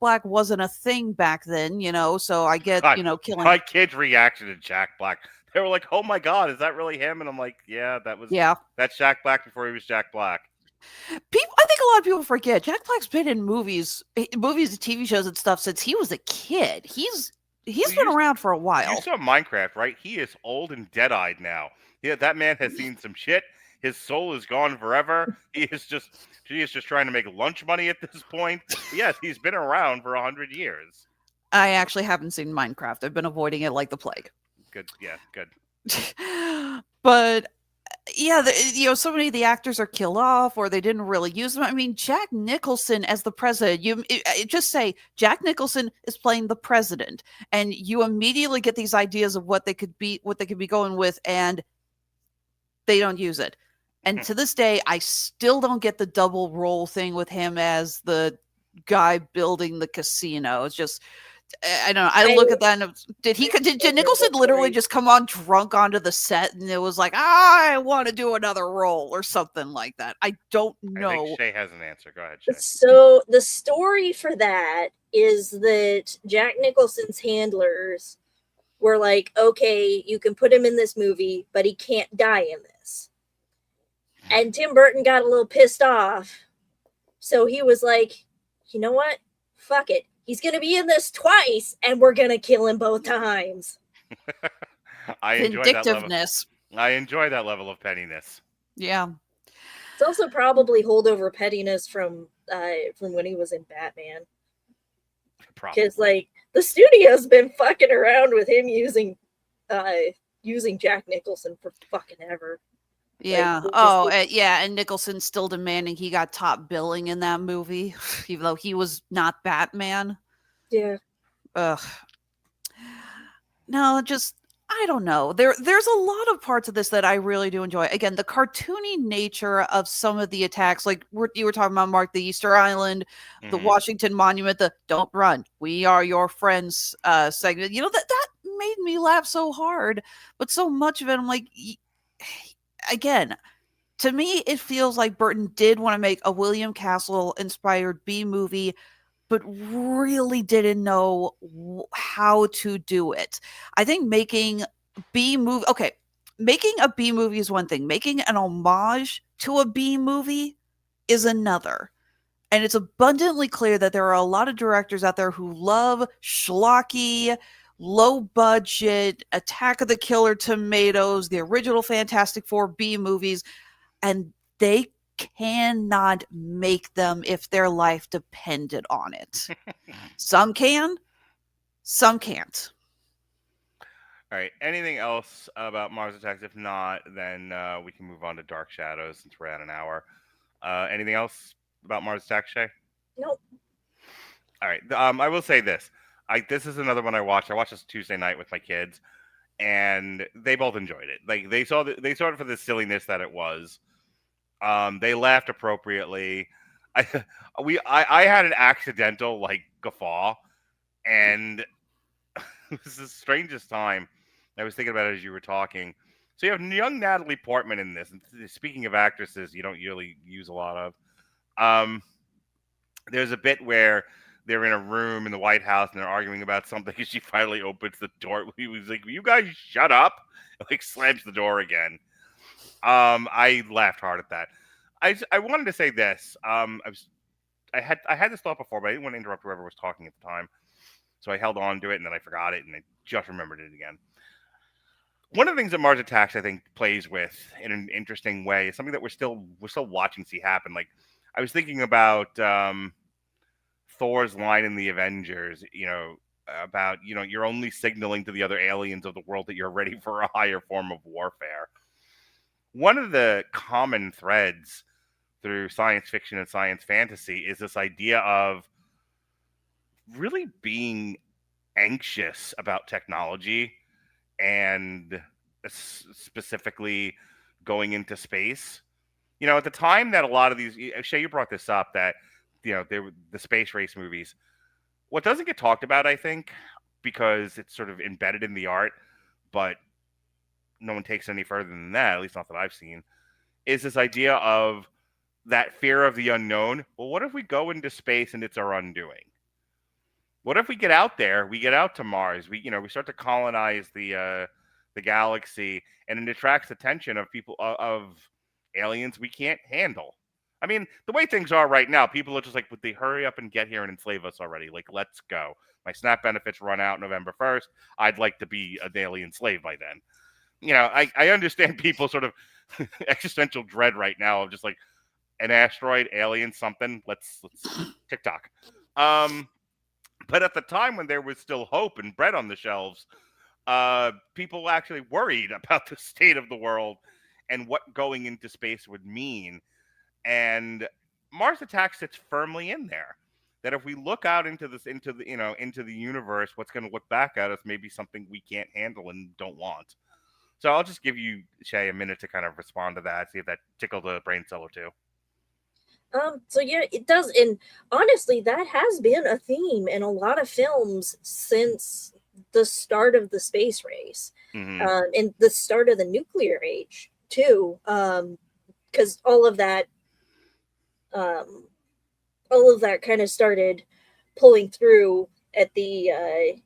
Black wasn't a thing back then, so I get, God, killing. my kids' reaction to Jack Black. They were like, "Oh my god, is that really him?" And I'm like, "Yeah, Yeah. that's Jack Black before he was Jack Black." I think a lot of people forget Jack Black's been in movies and TV shows and stuff since he was a kid. He's Well, been you around for a You while. saw Minecraft, right? He is old and dead-eyed now. Yeah, that man has seen some shit. His soul is gone forever. He is just trying to make lunch money at this point. But yes, he's been around for 100 years. I actually haven't seen Minecraft. I've been avoiding it like the plague. Good, yeah, good. But yeah, so many of the actors are killed off, or they didn't really use them. I mean, Jack Nicholson as the president. Just say Jack Nicholson is playing the president, and you immediately get these ideas of what they could be going with, and they don't use it. And to this day, I still don't get the double role thing with him as the guy building the casino. It's just, I don't know. I look at that and did Nicholson literally just come on drunk onto the set and it was like, I want to do another role or something like that? I don't know. I think Shay has an answer. Go ahead, Shay. So the story for that is that Jack Nicholson's handlers were like, okay, you can put him in this movie, but he can't die in this. And Tim Burton got a little pissed off. So he was like, you know what? Fuck it. He's going to be in this twice, and we're going to kill him both times. I enjoy Vindictiveness. I enjoy that level of pettiness. Yeah. It's also probably holdover pettiness from when he was in Batman. Because, like, the studio's been fucking around with him using Jack Nicholson for fucking ever. Yeah. And Nicholson's still demanding he got top billing in that movie, even though he was not Batman. Yeah. Ugh. No, just I don't know. There's a lot of parts of this that I really do enjoy. Again, the cartoony nature of some of the attacks, like you were talking about, Mark, the Easter Island, the Washington Monument, the "Don't run, we are your friends" segment. That made me laugh so hard, but so much of it, I'm like, again, To me, it feels like Burton did want to make a William Castle inspired B movie, but really didn't know how to do it. I think making making a B movie is one thing. Making an homage to a B movie is another. And it's abundantly clear that there are a lot of directors out there who love schlocky, low budget, Attack of the Killer Tomatoes, the original Fantastic Four B movies, and they cannot make them if their life depended on it. Some can, some can't. All right. Anything else about Mars Attacks? If not, then we can move on to Dark Shadows since we're at an hour. Anything else about Mars Attacks, Shay? Nope. All right. I will say this. This is another one I watched. I watched this Tuesday night with my kids, and they both enjoyed it. Like they saw it for the silliness that it was. They laughed appropriately. I had an accidental like guffaw, and it was the strangest time. I was thinking about it as you were talking. So you have young Natalie Portman in this. And speaking of actresses, you don't really use a lot of. There's a bit where they're in a room in the White House and they're arguing about something. And she finally opens the door. He was like, "You guys shut up!" And, like slams the door again. I laughed hard at that. I wanted to say this. I had this thought before, but I didn't want to interrupt whoever was talking at the time. So I held on to it, and then I forgot it, and I just remembered it again. One of the things that Mars Attacks, I think, plays with in an interesting way is something that we're still watching see happen. Like, I was thinking about Thor's line in the Avengers, about, you're only signaling to the other aliens of the world that you're ready for a higher form of warfare. One of the common threads through science fiction and science fantasy is this idea of really being anxious about technology and specifically going into space. At the time that a lot of these, Shay, you brought this up, that, the space race movies, what doesn't get talked about, I think, because it's sort of embedded in the art, but no one takes it any further than that, at least not that I've seen, is this idea of that fear of the unknown. Well, what if we go into space and it's our undoing? What if we get out there, we get out to Mars, we start to colonize the galaxy, and it attracts attention of people, of aliens we can't handle. I mean, the way things are right now, people are just like, would they hurry up and get here and enslave us already? Like, let's go. My SNAP benefits run out November 1st. I'd like to be an alien slave by then. I understand people sort of existential dread right now of just like an asteroid, alien, something. Let's TikTok. But at the time when there was still hope and bread on the shelves, people actually worried about the state of the world and what going into space would mean. And Mars Attacks sits firmly in there. That if we look out into the universe, what's going to look back at us may be something we can't handle and don't want. So I'll just give you, Shay, a minute to kind of respond to that, see if that tickled the brain cell or two. So yeah, it does, and honestly, that has been a theme in a lot of films since the start of the space race, and the start of the nuclear age too, because all of that kind of started pulling through at the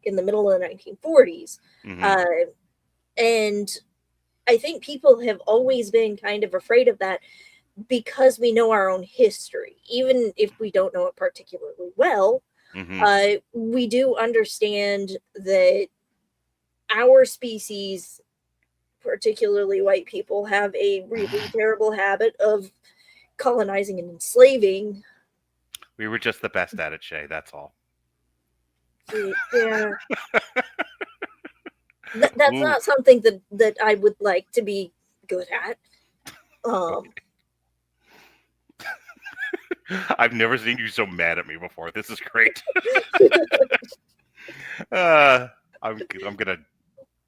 in the middle of the 1940s, and I think people have always been kind of afraid of that, because we know our own history, even if we don't know it particularly well. We do understand that our species, particularly white people, have a really terrible habit of colonizing and enslaving. We were just the best at it, Shay. That's all. Yeah. That's not something that I would like to be good at. I've never seen you so mad at me before. This is great. I'm gonna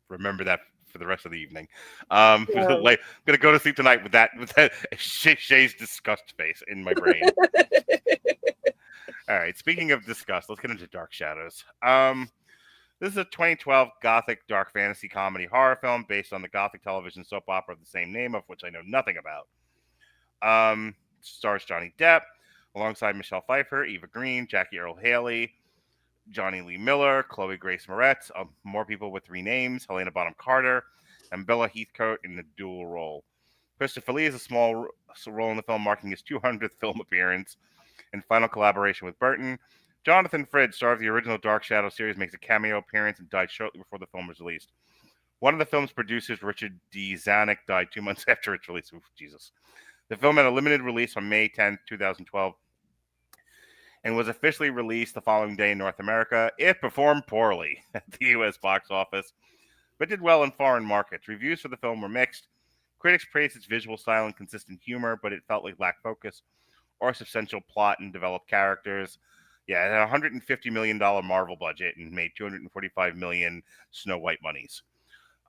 remember that for the rest of the evening. I'm gonna go to sleep tonight with that Shay's disgust face in my brain. All right. Speaking of disgust, let's get into Dark Shadows. This is a 2012 gothic dark fantasy comedy horror film based on the gothic television soap opera of the same name, of which I know nothing about. Stars Johnny Depp, alongside Michelle Pfeiffer, Eva Green, Jackie Earle Haley, Johnny Lee Miller, Chloe Grace Moretz, more people with 3 names, Helena Bonham Carter, and Bella Heathcote in the dual role. Christopher Lee has a small role in the film, marking his 200th film appearance and final collaboration with Burton. Jonathan Frid, star of the original Dark Shadow series, makes a cameo appearance and died shortly before the film was released. One of the film's producers, Richard D. Zanuck, died 2 months after its release. Oof, Jesus. The film had a limited release on May 10th, 2012, and was officially released the following day in North America. It performed poorly at the U.S. box office, but did well in foreign markets. Reviews for the film were mixed. Critics praised its visual style and consistent humor, but it felt like lacked focus or substantial plot and developed characters. Yeah, it had a $150 million Marvel budget and made $245 million Snow White monies.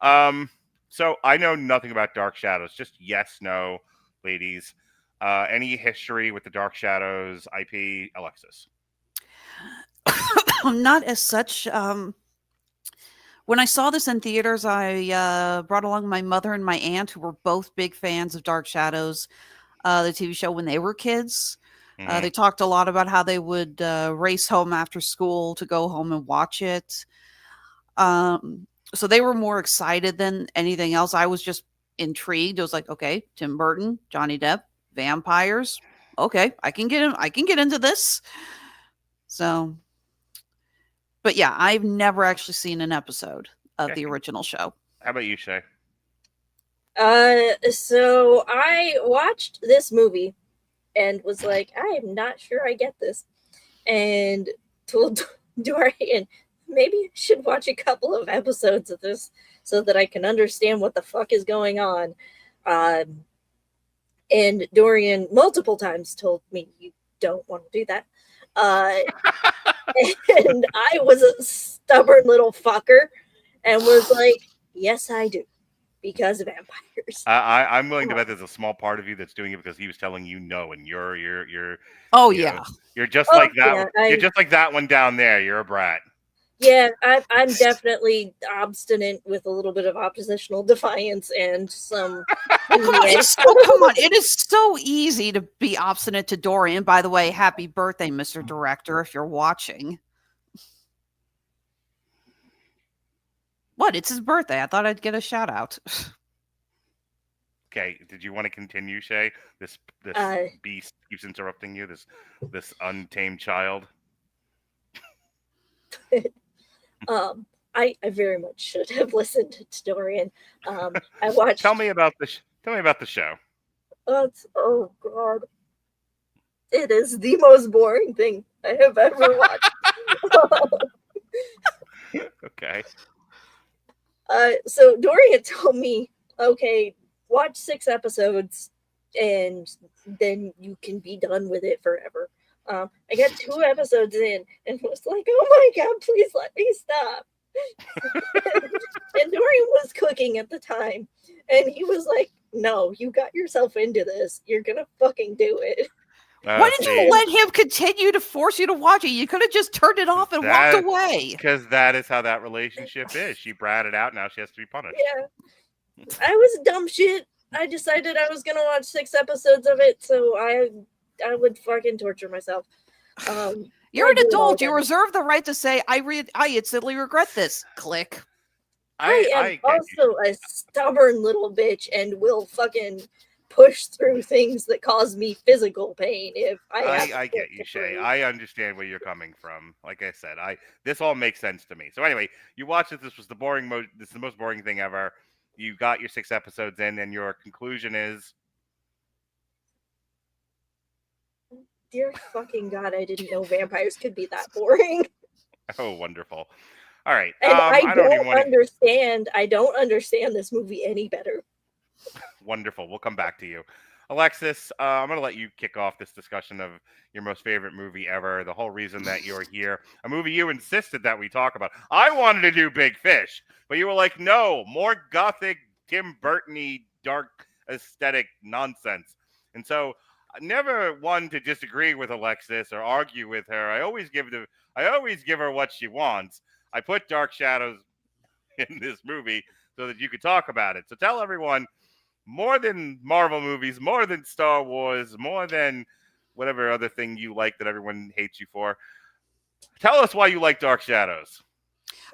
So I know nothing about Dark Shadows. Just yes, no, ladies. Any history with the Dark Shadows IP, Alexis? Not as such. When I saw this in theaters, I brought along my mother and my aunt, who were both big fans of Dark Shadows, the TV show, when they were kids. Mhm. They talked a lot about how they would race home after school to go home and watch it. So they were more excited than anything else. I was just intrigued. I was like, okay, Tim Burton, Johnny Depp, vampires. Okay, I can get into this. So, but yeah, I've never actually seen an episode of the original show. How about you, Shay? So I watched this movie and was like, I am not sure I get this, and told Dorian, maybe I should watch a couple of episodes of this so that I can understand what the fuck is going on. And Dorian multiple times told me, you don't want to do that. And I was a stubborn little fucker and was like, yes, I do. Because of vampires. I'm willing to bet there's a small part of you that's doing it because he was telling you no, and you're Oh you yeah, know, you're just like that. Yeah, you're just like that one down there. You're a brat. Yeah, I'm definitely obstinate with a little bit of oppositional defiance and some. Come on, it is so easy to be obstinate to Dorian. By the way, happy birthday, Mr. Director, if you're watching. What? It's his birthday. I thought I'd get a shout out. Okay, did you want to continue, Shay? This beast keeps interrupting you. This untamed child. I very much should have listened to Dorian. I watched. Tell me about the show. Oh God, it is the most boring thing I have ever watched. Okay. So Dorian told me, okay, watch 6 episodes and then you can be done with it forever. I got 2 episodes in and was like, oh my God, please let me stop. And Dorian was cooking at the time and he was like, no, you got yourself into this. You're going to fucking do it. Why did you let him continue to force you to watch it? You could have just turned it off and walked away. Because that is how that relationship is. She bratted out, now she has to be punished. Yeah. I was dumb shit. I decided I was gonna watch 6 episodes of it, so I would fucking torture myself. You're an adult. You reserve the right to say, I instantly regret this. Click. I am also a stubborn little bitch and will fucking push through things that cause me physical pain if I get you, Shay. I understand where you're coming from. Like I said, this all makes sense to me. So anyway, you watched it. This was this is the most boring thing ever. You got your 6 episodes in, and your conclusion is, dear fucking God, I didn't know vampires could be that boring. Oh, wonderful. All right. And I don't understand this movie any better. Wonderful. We'll come back to you. Alexis, I'm going to let you kick off this discussion of your most favorite movie ever. The whole reason that you're here. A movie you insisted that we talk about. I wanted to do Big Fish, but you were like, no, more gothic, Tim Burton-y, dark aesthetic nonsense. And so never one to disagree with Alexis or argue with her. I always give her what she wants. I put Dark Shadows in this movie so that you could talk about it. So tell everyone more than Marvel movies, more than Star Wars, more than whatever other thing you like that everyone hates you for. Tell us why you like Dark Shadows.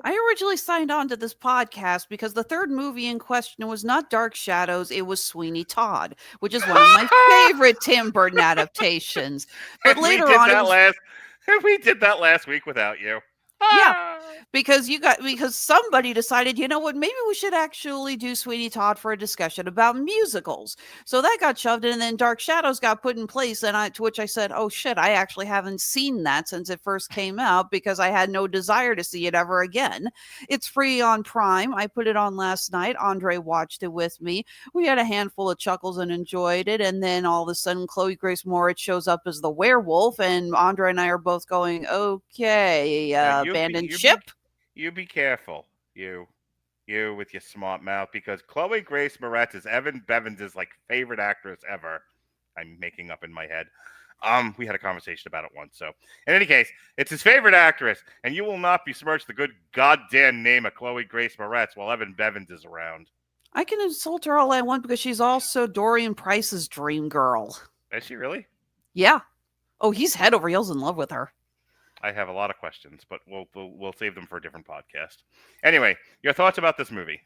I originally signed on to this podcast because the third movie in question was not Dark Shadows, it was Sweeney Todd, which is one of my favorite Tim Burton adaptations. But later on, it was we did that last week without you. Yeah, because somebody decided, you know what, maybe we should actually do Sweeney Todd for a discussion about musicals. So that got shoved in, and then Dark Shadows got put in place, and to which I said, oh shit, I actually haven't seen that since it first came out because I had no desire to see it ever again. It's free on Prime. I put it on last night. Andre watched it with me. We had a handful of chuckles and enjoyed it, and then all of a sudden Chloe Grace Moritz shows up as the werewolf, and Andre and I are both going, okay, abandoned ship. You be careful, you with your smart mouth, because Chloe Grace Moretz is Evan Bevins' like favorite actress ever. I'm making up in my head. We had a conversation about it once. So in any case, it's his favorite actress, and you will not besmirch the good goddamn name of Chloe Grace Moretz while Evan Bevins is around. I can insult her all I want because she's also Dorian Price's dream girl. Is she really? Yeah. Oh, he's head over heels in love with her. I have a lot of questions, but we'll save them for a different podcast. Anyway, your thoughts about this movie?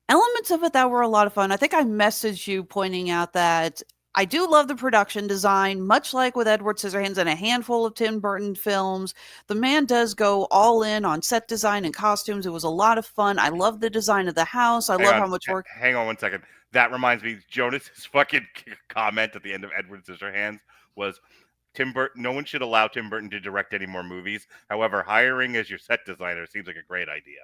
Elements of it that were a lot of fun. I think I messaged you pointing out that I do love the production design, much like with Edward Scissorhands and a handful of Tim Burton films. The man does go all in on set design and costumes. It was a lot of fun. I love the design of the house. I love how much work. Hang on one second. That reminds me, Jonas's fucking comment at the end of Edward Scissorhands was, Tim Burton, no one should allow Tim Burton to direct any more movies. However, hiring as your set designer seems like a great idea.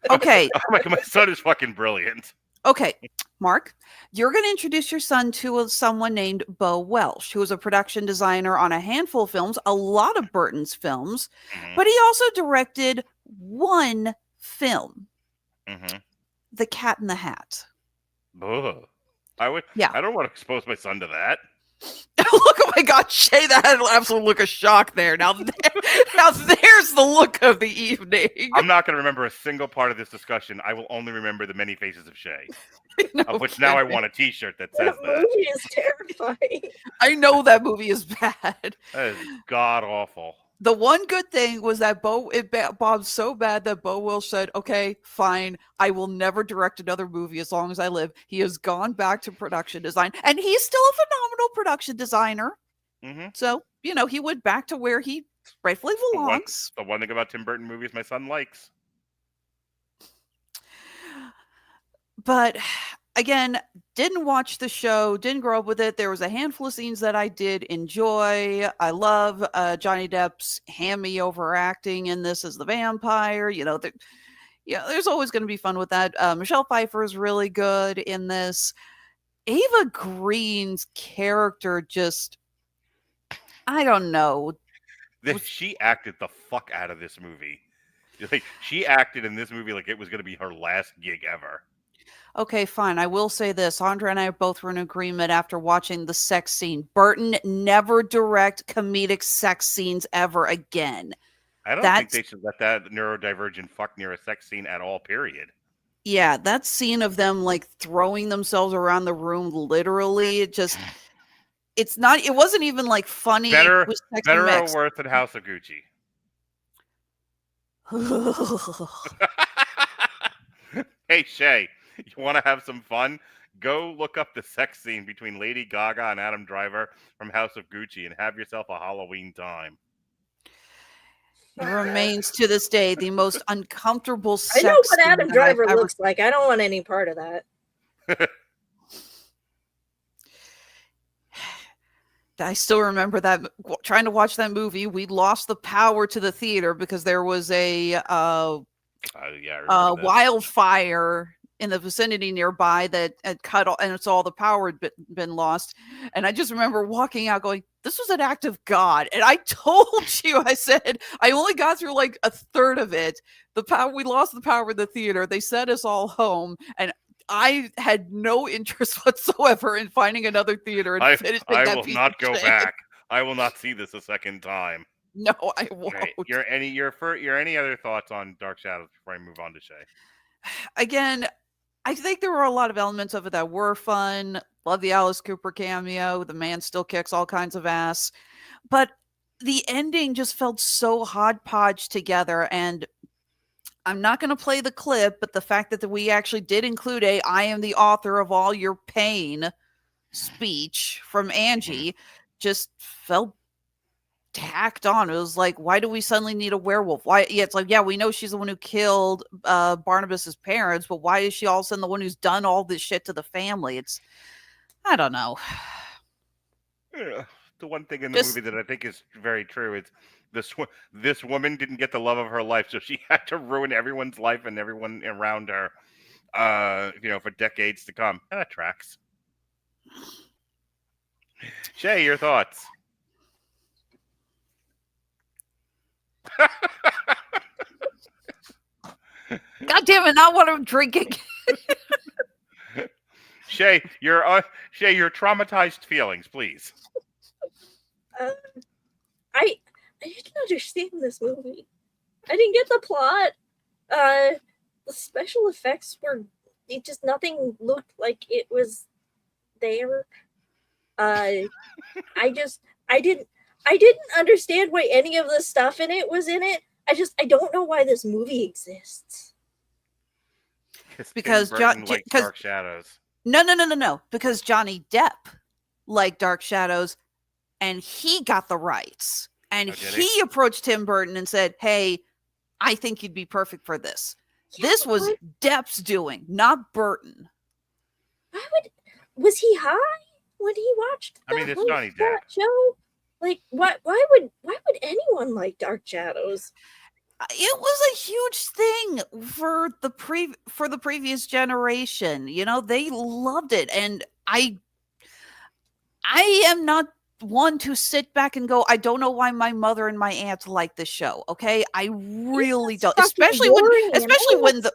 Okay. Oh my son is fucking brilliant. Okay, Mark, you're going to introduce your son to someone named Bo Welsh, who is a production designer on a handful of films, a lot of Burton's films, but he also directed one film, The Cat in the Hat. Ugh. I don't want to expose my son to that. Look, oh my God, Shay, that had an absolute look of shock there. Now there's the look of the evening. I'm not going to remember a single part of this discussion. I will only remember the many faces of Shay. Of which now I want a t-shirt that says that. Movie is terrifying. I know that movie is bad. That is god-awful. The one good thing was that it bombed so bad that Bo Welsh said, okay, fine, I will never direct another movie as long as I live. He has gone back to production design, and he's still a phenomenal production designer. So, he went back to where he rightfully belongs. The one thing about Tim Burton movies my son likes. But again, didn't watch the show, didn't grow up with it. There was a handful of scenes that I did enjoy. I love Johnny Depp's hammy overacting in this as the vampire. There's always going to be fun with that. Michelle Pfeiffer is really good in this. Ava Green's character just, I don't know. She acted the fuck out of this movie. Like, she acted in this movie like it was going to be her last gig ever. Okay, fine. I will say this. Andre and I both were in agreement after watching the sex scene. Burton never direct comedic sex scenes ever again. I don't think they should let that neurodivergent fuck near a sex scene at all, period. Yeah, that scene of them like throwing themselves around the room, literally, it wasn't even like funny. Better or worse than House of Gucci. Hey, Shay. You want to have some fun? Go look up the sex scene between Lady Gaga and Adam Driver from House of Gucci and have yourself a Halloween time. It remains to this day the most uncomfortable sex I know what Adam Driver ever... looks like. I don't want any part of that. I still remember that trying to watch that movie. We lost the power to the theater because there was a wildfire in the vicinity nearby that had cut off, and it's all the power had been lost. And I just remember walking out going, this was an act of God. And I told you, I said, I only got through like a third of it. We lost the power in the theater. They sent us all home. And I had no interest whatsoever in finding another theater and finishing that piece. I will not go back. I will not see this a second time. No, I won't. Right. Your any other thoughts on Dark Shadows before I move on to Shay? Again, I think there were a lot of elements of it that were fun. Love the Alice Cooper cameo. The man still kicks all kinds of ass. But the ending just felt so hodgepodge together. And I'm not going to play the clip, but the fact that we actually did include a I am the author of all your pain speech from Angie just felt tacked on. It was like, why do we suddenly need a werewolf? Why? Yeah, it's like, yeah, we know she's the one who killed Barnabas's parents, but why is she all of a sudden the one who's done all this shit to the family? It's, I don't know. Yeah. The one thing in the movie that I think is very true is this woman didn't get the love of her life, so she had to ruin everyone's life and everyone around her, for decades to come. That tracks. Shay, your thoughts? God damn it! Not what I'm drinking. Shay, your traumatized feelings, please. I didn't understand this movie. I didn't get the plot. The special effects were nothing looked like it was there. I didn't understand why any of the stuff in it was in it. I don't know why this movie exists. Because Dark Shadows. No. Because Johnny Depp liked Dark Shadows, and he got the rights, and he approached Tim Burton and said, "Hey, I think you'd be perfect for this." Yeah, this was Depp's doing, not Burton. Was he high when he watched? It's Johnny Depp show. Like, why would anyone like Dark Shadows? It was a huge thing for the previous generation. They loved it, and I am not one to sit back and go, I don't know why my mother and my aunt like this show. Okay, I really don't, especially when the.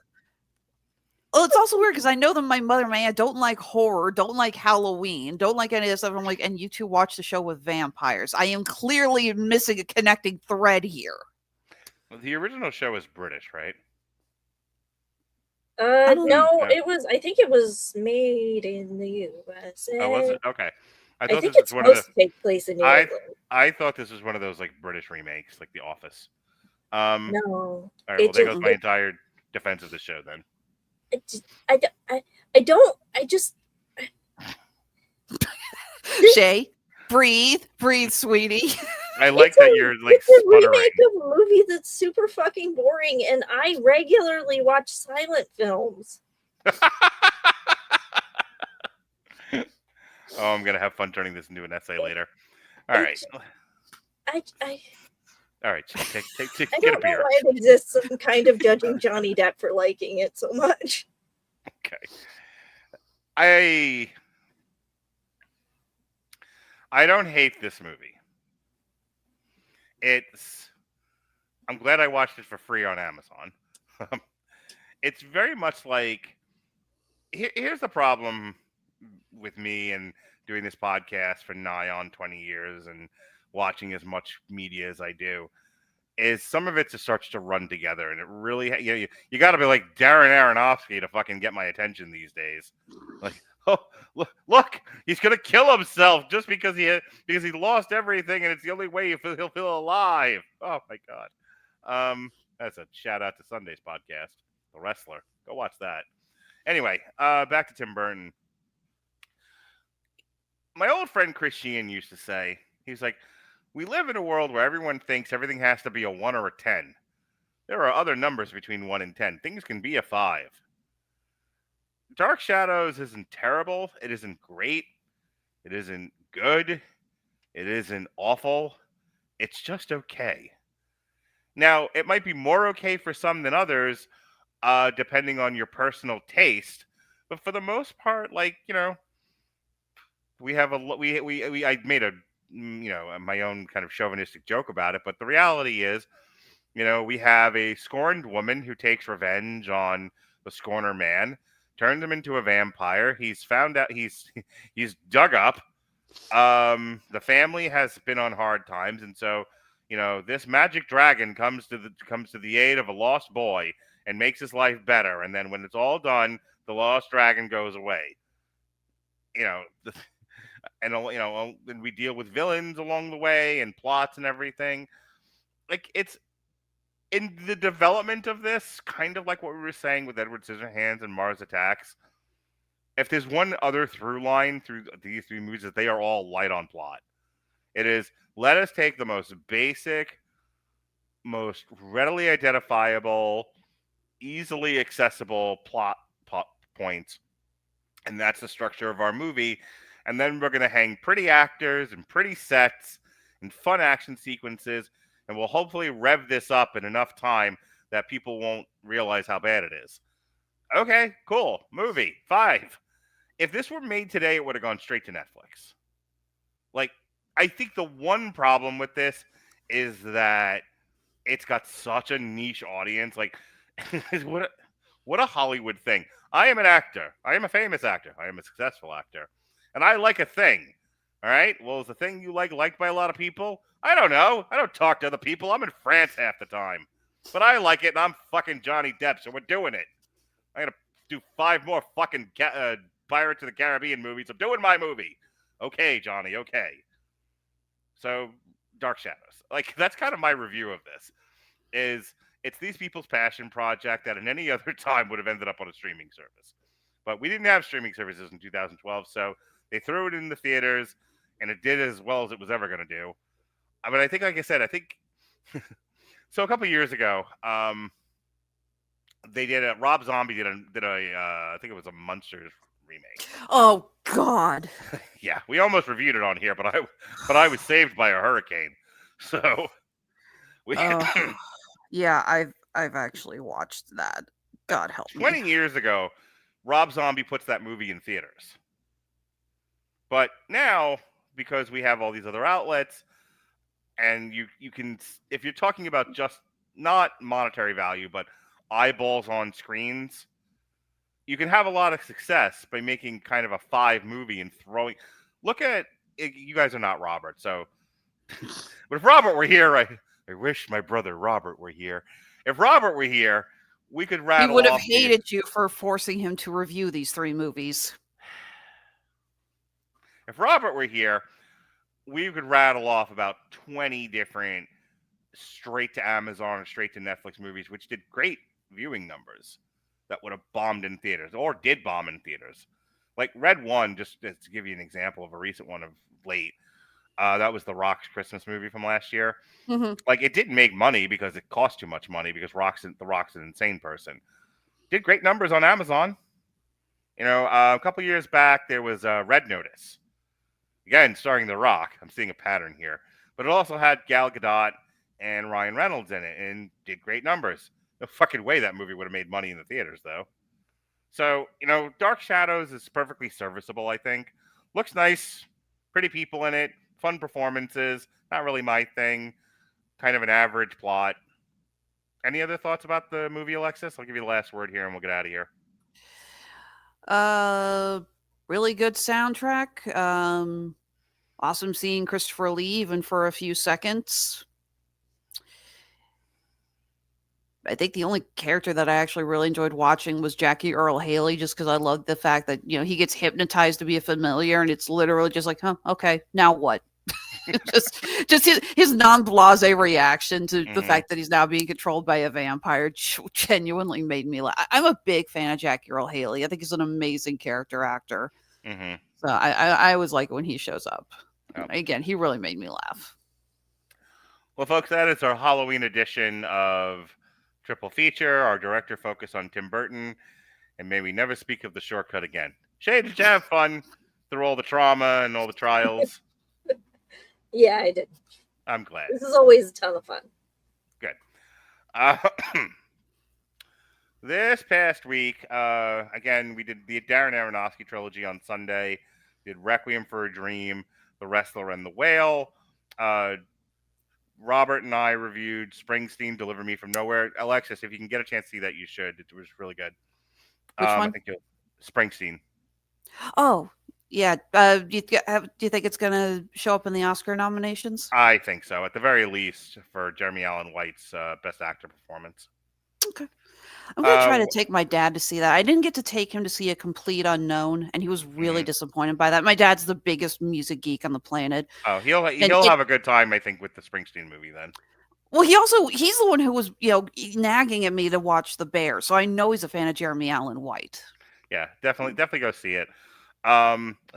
Well, it's also weird because I know that my mother and my aunt don't like horror, don't like Halloween, don't like any of this stuff. I'm like, and you two watch the show with vampires. I am clearly missing a connecting thread here. Well, the original show is British, right? No, it was. I think it was made in the USA. Oh, was it? Okay. I think it's supposed to take place in New England. I thought this was one of those like British remakes, like The Office. No. All right. Well, there goes my entire defense of the show then. Shay, breathe, sweetie. I like that you're like it's a remake of a movie that's super fucking boring, and I regularly watch silent films. Oh, I'm gonna have fun turning this into an essay later. All right. All right, take I get a don't know beer. why it exists some kind of judging Johnny Depp for liking it so much. Okay. I don't hate this movie. I'm glad I watched it for free on Amazon. It's very much like, here's the problem with me and doing this podcast for nigh on 20 years and watching as much media as I do, is some of it just starts to run together, and it really, you got to be like Darren Aronofsky to fucking get my attention these days. Like, oh, look, he's gonna kill himself just because he lost everything, and it's the only way he'll feel alive. Oh my god. That's a shout out to Sunday's podcast, The Wrestler. Go watch that. Anyway, back to Tim Burton. My old friend Chris Sheehan used to say, he's like, we live in a world where everyone thinks everything has to be a 1 or a 10. There are other numbers between 1 and 10. Things can be a 5. Dark Shadows isn't terrible. It isn't great. It isn't good. It isn't awful. It's just okay. Now, it might be more okay for some than others, depending on your personal taste. But for the most part, like, we have I made a, my own kind of chauvinistic joke about it. But the reality is, we have a scorned woman who takes revenge on the scorner man, turns him into a vampire. He's found out he's dug up. The family has been on hard times, and so this magic dragon comes to the aid of a lost boy and makes his life better, and then when it's all done, the lost dragon goes away. You know, and then we deal with villains along the way and plots and everything. Like, it's in the development of this, kind of like what we were saying with Edward Scissorhands and Mars Attacks. If there's one other through line through these three movies, that they are all light on plot. It is, let us take the most basic, most readily identifiable, easily accessible plot points, and that's the structure of our movie. And then we're going to hang pretty actors and pretty sets and fun action sequences, and we'll hopefully rev this up in enough time that people won't realize how bad it is. Okay, cool. Movie 5. If this were made today, it would have gone straight to Netflix. Like, I think the one problem with this is that it's got such a niche audience. Like, what a Hollywood thing. I am an actor. I am a famous actor. I am a successful actor. And I like a thing. All right? Well, is the thing you liked by a lot of people? I don't know. I don't talk to other people. I'm in France half the time. But I like it, and I'm fucking Johnny Depp, so we're doing it. I'm going to do 5 more fucking Pirates of the Caribbean movies. I'm doing my movie. Okay, Johnny, okay. So, Dark Shadows. Like, that's kind of my review of this. It's these people's passion project that in any other time would have ended up on a streaming service. But we didn't have streaming services in 2012, so they threw it in the theaters, and it did as well as it was ever going to do. But I think, like I said, so a couple years ago, they did Rob Zombie did a I think it was a Munsters remake. Oh God. Yeah, we almost reviewed it on here, but I was saved by a hurricane. So we yeah, I've actually watched that. God help me. 20 years ago, Rob Zombie puts that movie in theaters. But now, because we have all these other outlets, and you can, if you're talking about just not monetary value, but eyeballs on screens, you can have a lot of success by making kind of a 5 movie and throwing. Look at, you guys are not Robert, so. But if Robert were here, I wish my brother Robert were here. If Robert were here, we could rattle. He would have hated you for forcing him to review these 3 movies. If Robert were here, we could rattle off about 20 different straight to Amazon or straight to Netflix movies, which did great viewing numbers that would have bombed in theaters or did bomb in theaters. Like Red One, just to give you an example of a recent one of late, that was the Rock's Christmas movie from last year. Mm-hmm. Like, it didn't make money because it cost too much money because the Rock's an insane person. Did great numbers on Amazon. A couple years back, there was Red Notice. Again, starring The Rock. I'm seeing a pattern here. But it also had Gal Gadot and Ryan Reynolds in it and did great numbers. No fucking way that movie would have made money in the theaters, though. So, Dark Shadows is perfectly serviceable, I think. Looks nice. Pretty people in it. Fun performances. Not really my thing. Kind of an average plot. Any other thoughts about the movie, Alexis? I'll give you the last word here and we'll get out of here. Really good soundtrack. Awesome seeing Christopher Lee even for a few seconds. I think the only character that I actually really enjoyed watching was Jackie Earle Haley, just because I love the fact that, he gets hypnotized to be a familiar, and it's literally just like, okay, now what? just his non-blasé reaction to the fact that he's now being controlled by a vampire genuinely made me laugh. I'm a big fan of Jackie Earle Haley. I think he's an amazing character actor. Mm-hmm. So I always like it when he shows up. Yep. Again, he really made me laugh. Well, folks, that is our Halloween edition of Triple Feature. Our director focused on Tim Burton, and may we never speak of the shortcut again. Shay, did you have fun through all the trauma and all the trials? Yeah, I did. I'm glad. This is always a ton of fun. Good. This past week, again, we did the Darren Aronofsky trilogy on Sunday. We did Requiem for a Dream, The Wrestler and the Whale. Robert and I reviewed Springsteen, Deliver Me from Nowhere. Alexis, if you can get a chance to see that, you should. It was really good. Which one? I think Springsteen. Oh, Yeah. Do you think it's going to show up in the Oscar nominations? I think so, at the very least, for Jeremy Allen White's Best Actor performance. Okay. I'm going to try to Uh, take my dad to see that. I didn't get to take him to see A Complete Unknown, and he was really mhm. disappointed by that. My dad's the biggest music geek on the planet. Oh, he'll And he'll have a good time, I think, with the Springsteen movie then. well, he's the one who was, nagging at me to watch The Bear. So I know he's a fan of Jeremy Allen White. Yeah, definitely go see it.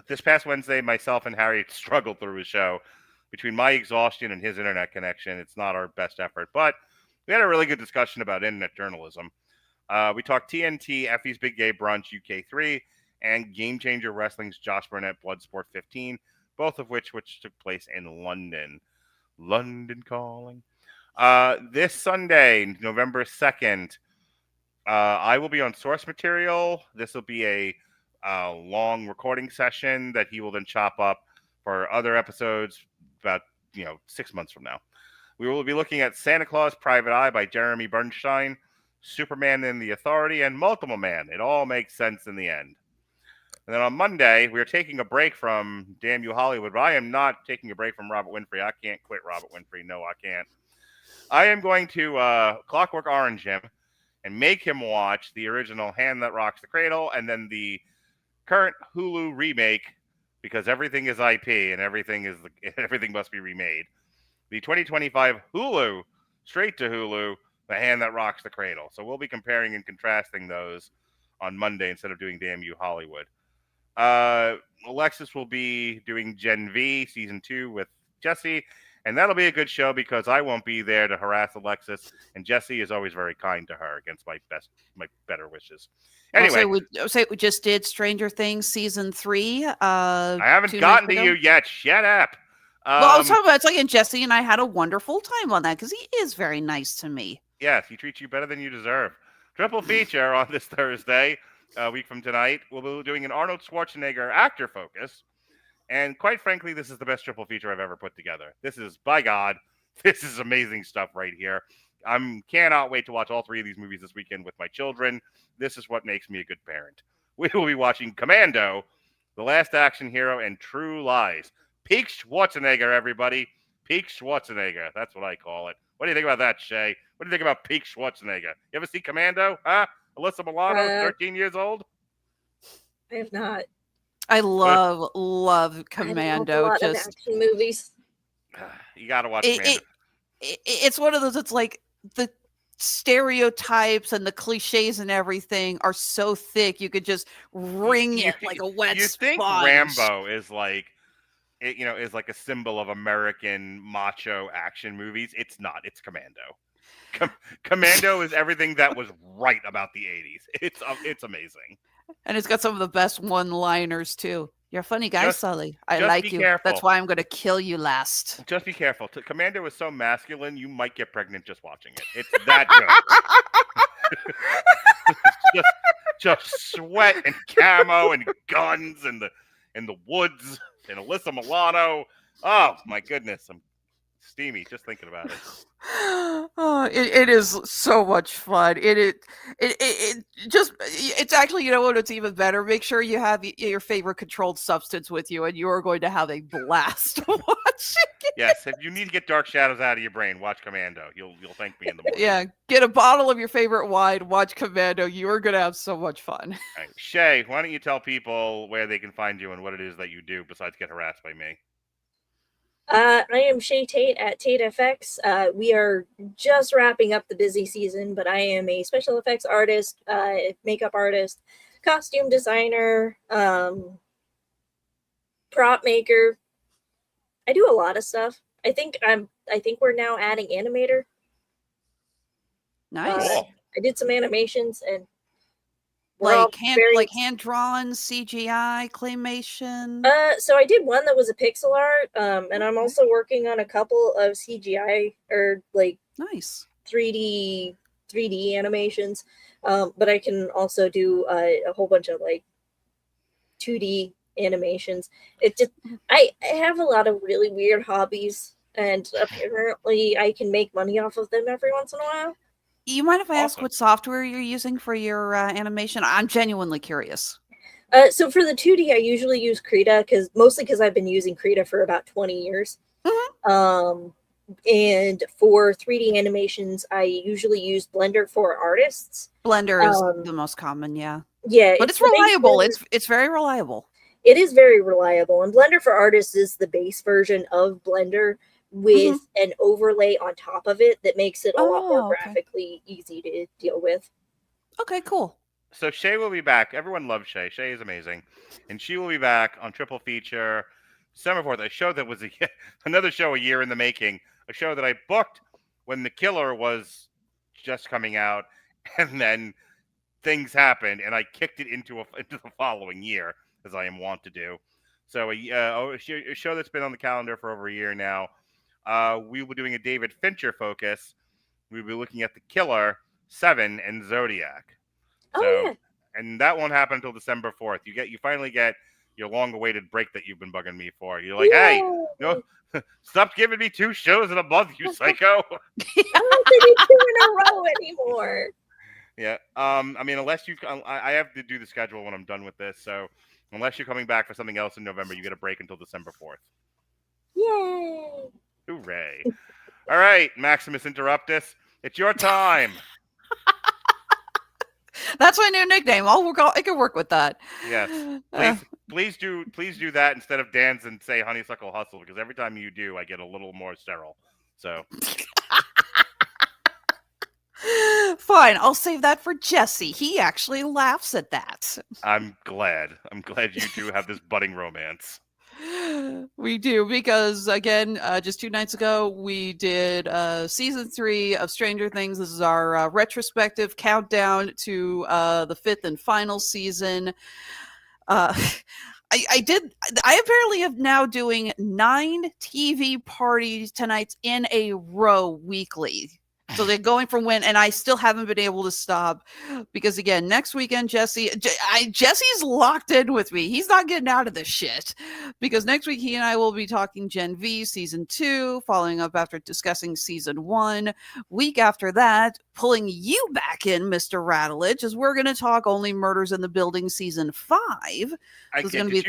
This past Wednesday, myself and Harry struggled through his show. Between my exhaustion and his internet connection, it's not our best effort, but we had a really good discussion about internet journalism. We talked TNT, Effie's Big Gay Brunch, UK3, and Game Changer Wrestling's Josh Burnett Bloodsport 15, both of which took place in London. London calling. This Sunday, November 2nd, I will be on source material. This will be a long recording session that he will then chop up for other episodes about 6 months from now. We will be looking at Santa Claus Private Eye by Jeremy Bernstein, Superman and the Authority, and Multiple Man. It all makes sense in the end. And then on Monday, we are taking a break from Damn You Hollywood, but I am not taking a break from Robert Winfrey. I can't quit Robert Winfrey. No, I can't. I am going to Clockwork Orange him and make him watch the original Hand That Rocks the Cradle and then the current Hulu remake, because everything is IP and everything must be remade. The 2025 Hulu, straight to Hulu, The Hand That Rocks the Cradle. So we'll be comparing and contrasting those on Monday instead of doing Damn You Hollywood. Alexis will be doing Gen V Season 2 with Jesse, and that'll be a good show because I won't be there to harass Alexis, and Jesse is always very kind to her against my better wishes. Anyway, we just did Stranger Things Season 3. I haven't gotten to you yet. Shut up. Well, I was talking about and Jesse and I had a wonderful time on that because he is very nice to me. Yes, he treats you better than you deserve. Triple feature on this Thursday, a week from tonight. We'll be doing an Arnold Schwarzenegger actor focus. And quite frankly, this is the best triple feature I've ever put together. This is, by God, this is amazing stuff right here. I cannot wait to watch all three of these movies this weekend with my children. This is what makes me a good parent. We will be watching Commando, The Last Action Hero, and True Lies. Peak Schwarzenegger, everybody. Peak Schwarzenegger. That's what I call it. What do you think about that, Shay? What do you think about Peak Schwarzenegger? You ever see Commando? Huh? Alyssa Milano, 13 years old? I have not. I love Commando. I love a lot of action movies. You got to watch Commando. It's one of those, it's like the stereotypes and the cliches and everything are so thick you could just wring it like a wet You sponge. think Rambo is like, is like a symbol of American macho action movies? It's not. It's Commando. Commando is everything that was right about the 80s. It's amazing. And it's got some of the best one-liners too. You're a funny guy, Sully. I just like be you. careful. That's why I'm going to kill you last. Just be careful. Commando is so masculine, you might get pregnant just watching it. It's that good. just sweat and camo and guns and the woods and Alyssa Milano. Oh my goodness, I'm steamy just thinking about it. Oh, it is so much fun. It's actually, you know what, it's even better. Make sure you have your favorite controlled substance with you, and you are going to have a blast watching it. Yes, if you need to get dark shadows out of your brain, watch Commando. You'll thank me in the morning. Yeah, get a bottle of your favorite wine, watch Commando. You are going to have so much fun. All right. Shay, why don't you tell people where they can find you and what it is that you do besides get harassed by me? I am Shay Tate at Tate FX. We are just wrapping up the busy season, but I am a special effects artist, makeup artist, costume designer, prop maker. I do a lot of stuff. I think we're now adding animator. Nice. I did some animations and like hand drawn CGI claymation. So I did one that was a pixel art, and I'm also working on a couple of CGI or like nice 3D animations. But I can also do a whole bunch of like 2D animations. I have a lot of really weird hobbies, and apparently I can make money off of them every once in a while. You mind if I ask what software you're using for your animation? I'm genuinely curious. So for the 2D, I usually use Krita mostly because I've been using Krita for about 20 years. And for 3D animations, I usually use Blender for artists. Blender is the most common, yeah. Yeah, But it's the base reliable. Blender- It's very reliable. It is very reliable, and Blender for Artists is the base version of Blender with an overlay on top of it that makes it a lot more graphically easy to deal with. Okay, cool. So Shay will be back. Everyone loves Shay. Shay is amazing. And she will be back on Triple Feature December 4th, a show that was another show a year in the making, a show that I booked when The Killer was just coming out, and then things happened, and I kicked it into the following year, as I am wont to do. So a show that's been on the calendar for over a year now. We will be doing a David Fincher focus. We'll be looking at The Killer, Seven, and Zodiac. So, and that won't happen until December 4th. You finally get your long-awaited break that you've been bugging me for. You're like, hey, stop giving me 2 shows in a month, you psycho. I don't think do 2 in a row anymore. Yeah. I mean, unless I have to do the schedule when I'm done with this. So unless you're coming back for something else in November, you get a break until December 4th. Yay! Hooray! All right, Maximus Interruptus, it's your time. That's my new nickname. I can work with that. Yes. Please do that instead of dance and say honeysuckle hustle, because every time you do, I get a little more sterile. So. Fine, I'll save that for Jesse. He actually laughs at that. I'm glad you two have this budding romance. We do, because again, just 2 nights ago, we did season 3 of Stranger Things. This is our retrospective countdown to the 5th and final season. I apparently am now doing 9 TV parties tonights in a row weekly. So they're going from and I still haven't been able to stop, because again, next weekend, Jesse's locked in with me. He's not getting out of this shit, because next week he and I will be talking Gen V season 2, following up after discussing season 1. Week after that, pulling you back in, Mr. Radulich, as we're going to talk Only Murders in the Building season 5. So it's going to be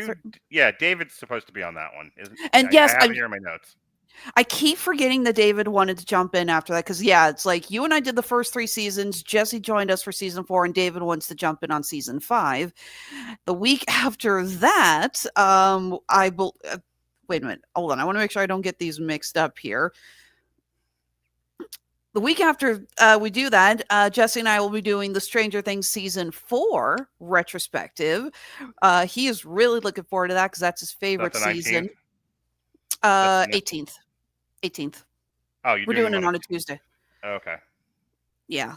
yeah, David's supposed to be on that one. And yes, I have it here in my notes. I keep forgetting that David wanted to jump in after that, because it's like you and I did the first 3 seasons. Jesse joined us for season 4, and David wants to jump in on season 5. The week after that, wait a minute, hold on. I want to make sure I don't get these mixed up here. The week after we do that, Jesse and I will be doing the Stranger Things season 4 retrospective. He is really looking forward to that, because that's his favorite season. 18th. Oh, we're doing it on a Tuesday. Okay. Yeah.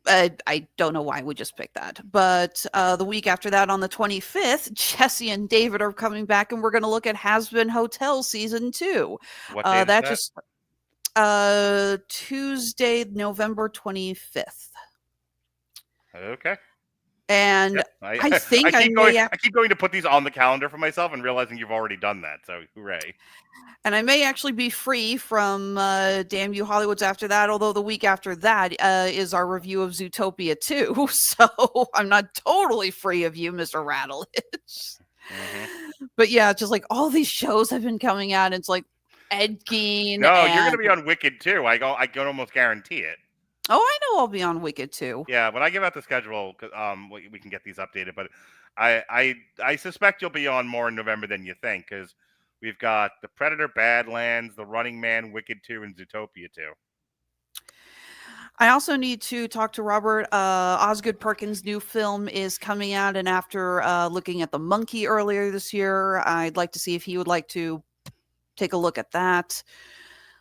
I don't know why we just picked that. But the week after that, on the 25th, Jesse and David are coming back, and we're going to look at Has Been Hotel season 2. What day is that? Just Tuesday, November 25th. Okay. And yep. I think I keep going to put these on the calendar for myself and realizing you've already done that. So hooray. And I may actually be free from Damn You Hollywoods after that, although the week after that is our review of Zootopia 2. So I'm not totally free of you, Mr. Radulich. But yeah, just like all these shows have been coming out, and it's like Ed Gein. No, you're going to be on Wicked too. I can almost guarantee it. Oh, I know I'll be on Wicked too. Yeah, when I give out the schedule, we can get these updated. But I suspect you'll be on more in November than you think, because we've got The Predator, Badlands, The Running Man, Wicked 2, and Zootopia 2. I also need to talk to Robert. Osgood Perkins' new film is coming out, and after looking at The Monkey earlier this year, I'd like to see if he would like to take a look at that.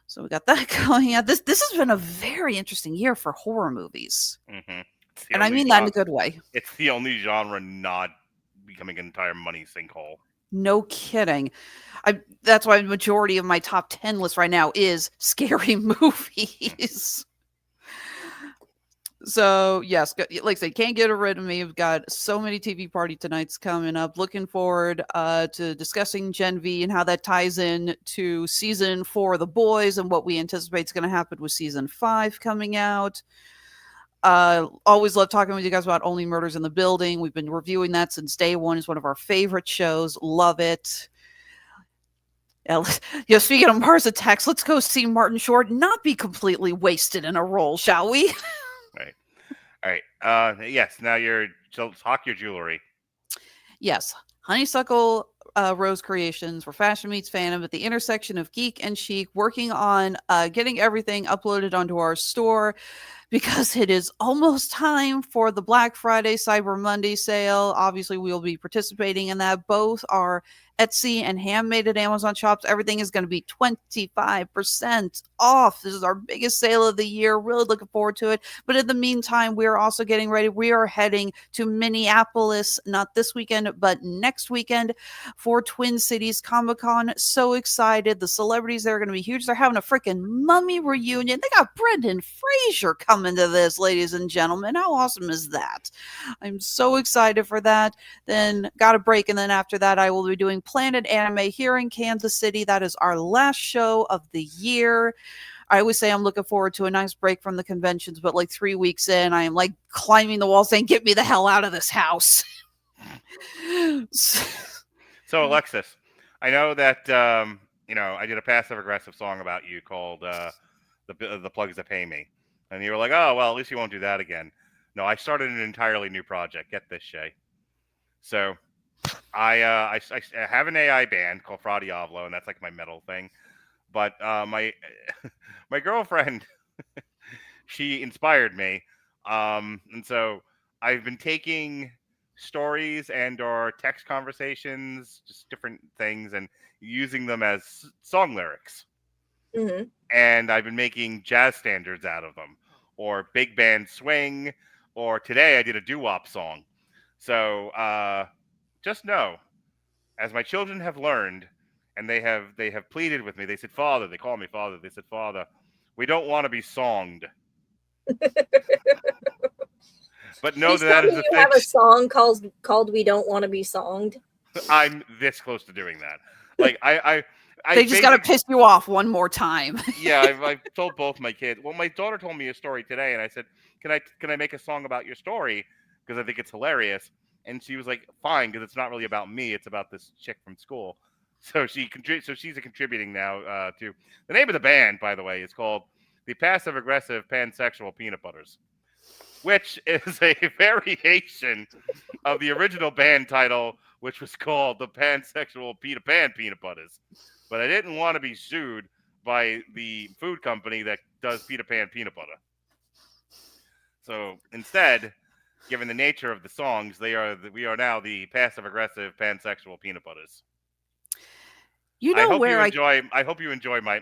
So we got that going out. This has been a very interesting year for horror movies. And I mean that in a good way. It's the only genre not becoming an entire money sinkhole. No kidding. That's why the majority of my top 10 list right now is scary movies. So, yes, like I said, can't get rid of me. We've got so many TV party tonights coming up. Looking forward to discussing Gen V and how that ties in to season 4 of The Boys and what we anticipate is going to happen with season 5 coming out. Always love talking with you guys about Only Murders in the Building. We've been reviewing that since day one. It's one of our favorite shows. Love it. Speaking of Mars Attacks, let's go see Martin Short not be completely wasted in a role, shall we? Right. All right. Yes. Now hawk your jewelry. Yes. Honeysuckle Rose Creations, where fashion meets fandom at the intersection of geek and chic, working on getting everything uploaded onto our store, because it is almost time for the Black Friday Cyber Monday sale. Obviously, we'll be participating in that. Both our Etsy and handmade at Amazon shops. Everything is going to be 25% off. This is our biggest sale of the year. Really looking forward to it. But in the meantime, we're also getting ready. We are heading to Minneapolis, not this weekend, but next weekend for Twin Cities Comic-Con. So excited. The celebrities there are going to be huge. They're having a freaking Mummy reunion. They got Brendan Fraser coming to this, ladies and gentlemen. How awesome is that? I'm so excited for that. Then got a break, and then after that, I will be doing Planet Anime here in Kansas City. That is our last show of the year. I always say I'm looking forward to a nice break from the conventions, but like 3 weeks in, I am like climbing the wall saying, get me the hell out of this house. So Alexis, I know that I did a passive aggressive song about you called the plugs that pay me, and you were like, oh well, at least you won't do that again. No, I started an entirely new project. Get this, Shay. So I have an AI band called Fra Diavolo, and that's like my metal thing. But my girlfriend, she inspired me, and so I've been taking stories and or text conversations, just different things, and using them as song lyrics. Mm-hmm. And I've been making jazz standards out of them, or big band swing, or today I did a doo-wop song. So just know, as my children have learned, and they have pleaded with me, they said, Father, they call me Father, they said, Father, we don't want to be songed. But know that is a you thing. have a song called "We Don't Want to Be Songed." I'm this close to doing that. Like I they just got to piss you off one more time. Yeah, I've told both my kids. Well, my daughter told me a story today, and I said, "Can I make a song about your story? Because I think it's hilarious." And she was like, "Fine," because it's not really about me; it's about this chick from school. So she's contributing now to the name of the band. By the way, is called the Passive Aggressive Pansexual Peanut Butters, which is a variation of the original band title, which was called the Pansexual Peter Pan Peanut Butters. But I didn't want to be sued by the food company that does Peter Pan peanut butter. So instead, given the nature of the songs, we are now the Passive Aggressive Pansexual Peanut Butters. You know I hope you enjoy my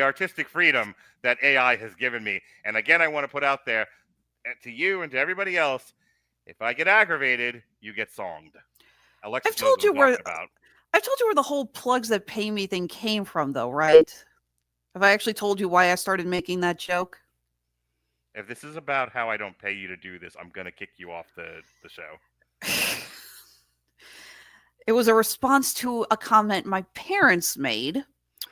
artistic freedom that AI has given me. And again, I want to put out there to you and to everybody else: if I get aggravated, you get songed. Alexis I've told you where the whole plugs that pay me thing came from, though, right? Have I actually told you why I started making that joke? If this is about how I don't pay you to do this, I'm gonna kick you off the show. It was a response to a comment my parents made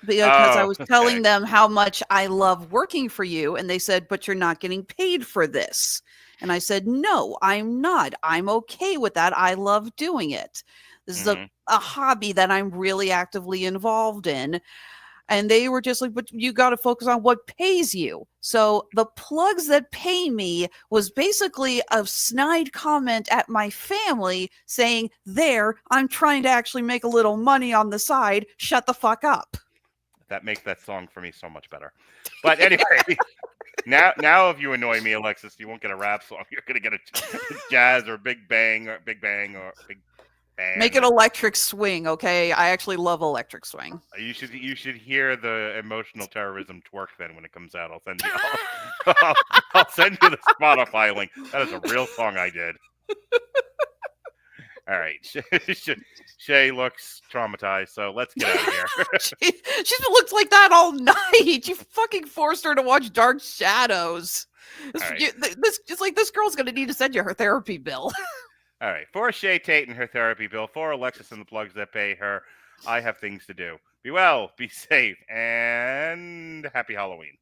because I was telling them how much I love working for you. And they said, but you're not getting paid for this. And I said, no, I'm not. I'm okay with that. I love doing it. This is a hobby that I'm really actively involved in. And they were just like, but you got to focus on what pays you. So the plugs that pay me was basically a snide comment at my family saying, there, I'm trying to actually make a little money on the side. Shut the fuck up. That makes that song for me so much better. But anyway, now if you annoy me, Alexis, you won't get a rap song. You're going to get a jazz or big bang or big bang. Make it electric swing, okay? I actually love electric swing. You should hear the emotional terrorism twerk then when it comes out. I'll send you the Spotify link. That is a real song I did. All right, Shay looks traumatized, so let's get out of here. She's looked like that all night. You fucking forced her to watch Dark Shadows. This girl's gonna need to send you her therapy bill. All right. For Shay Tate and her therapy bill, for Alexis and the plugs that pay her, I have things to do. Be well, be safe, and happy Halloween.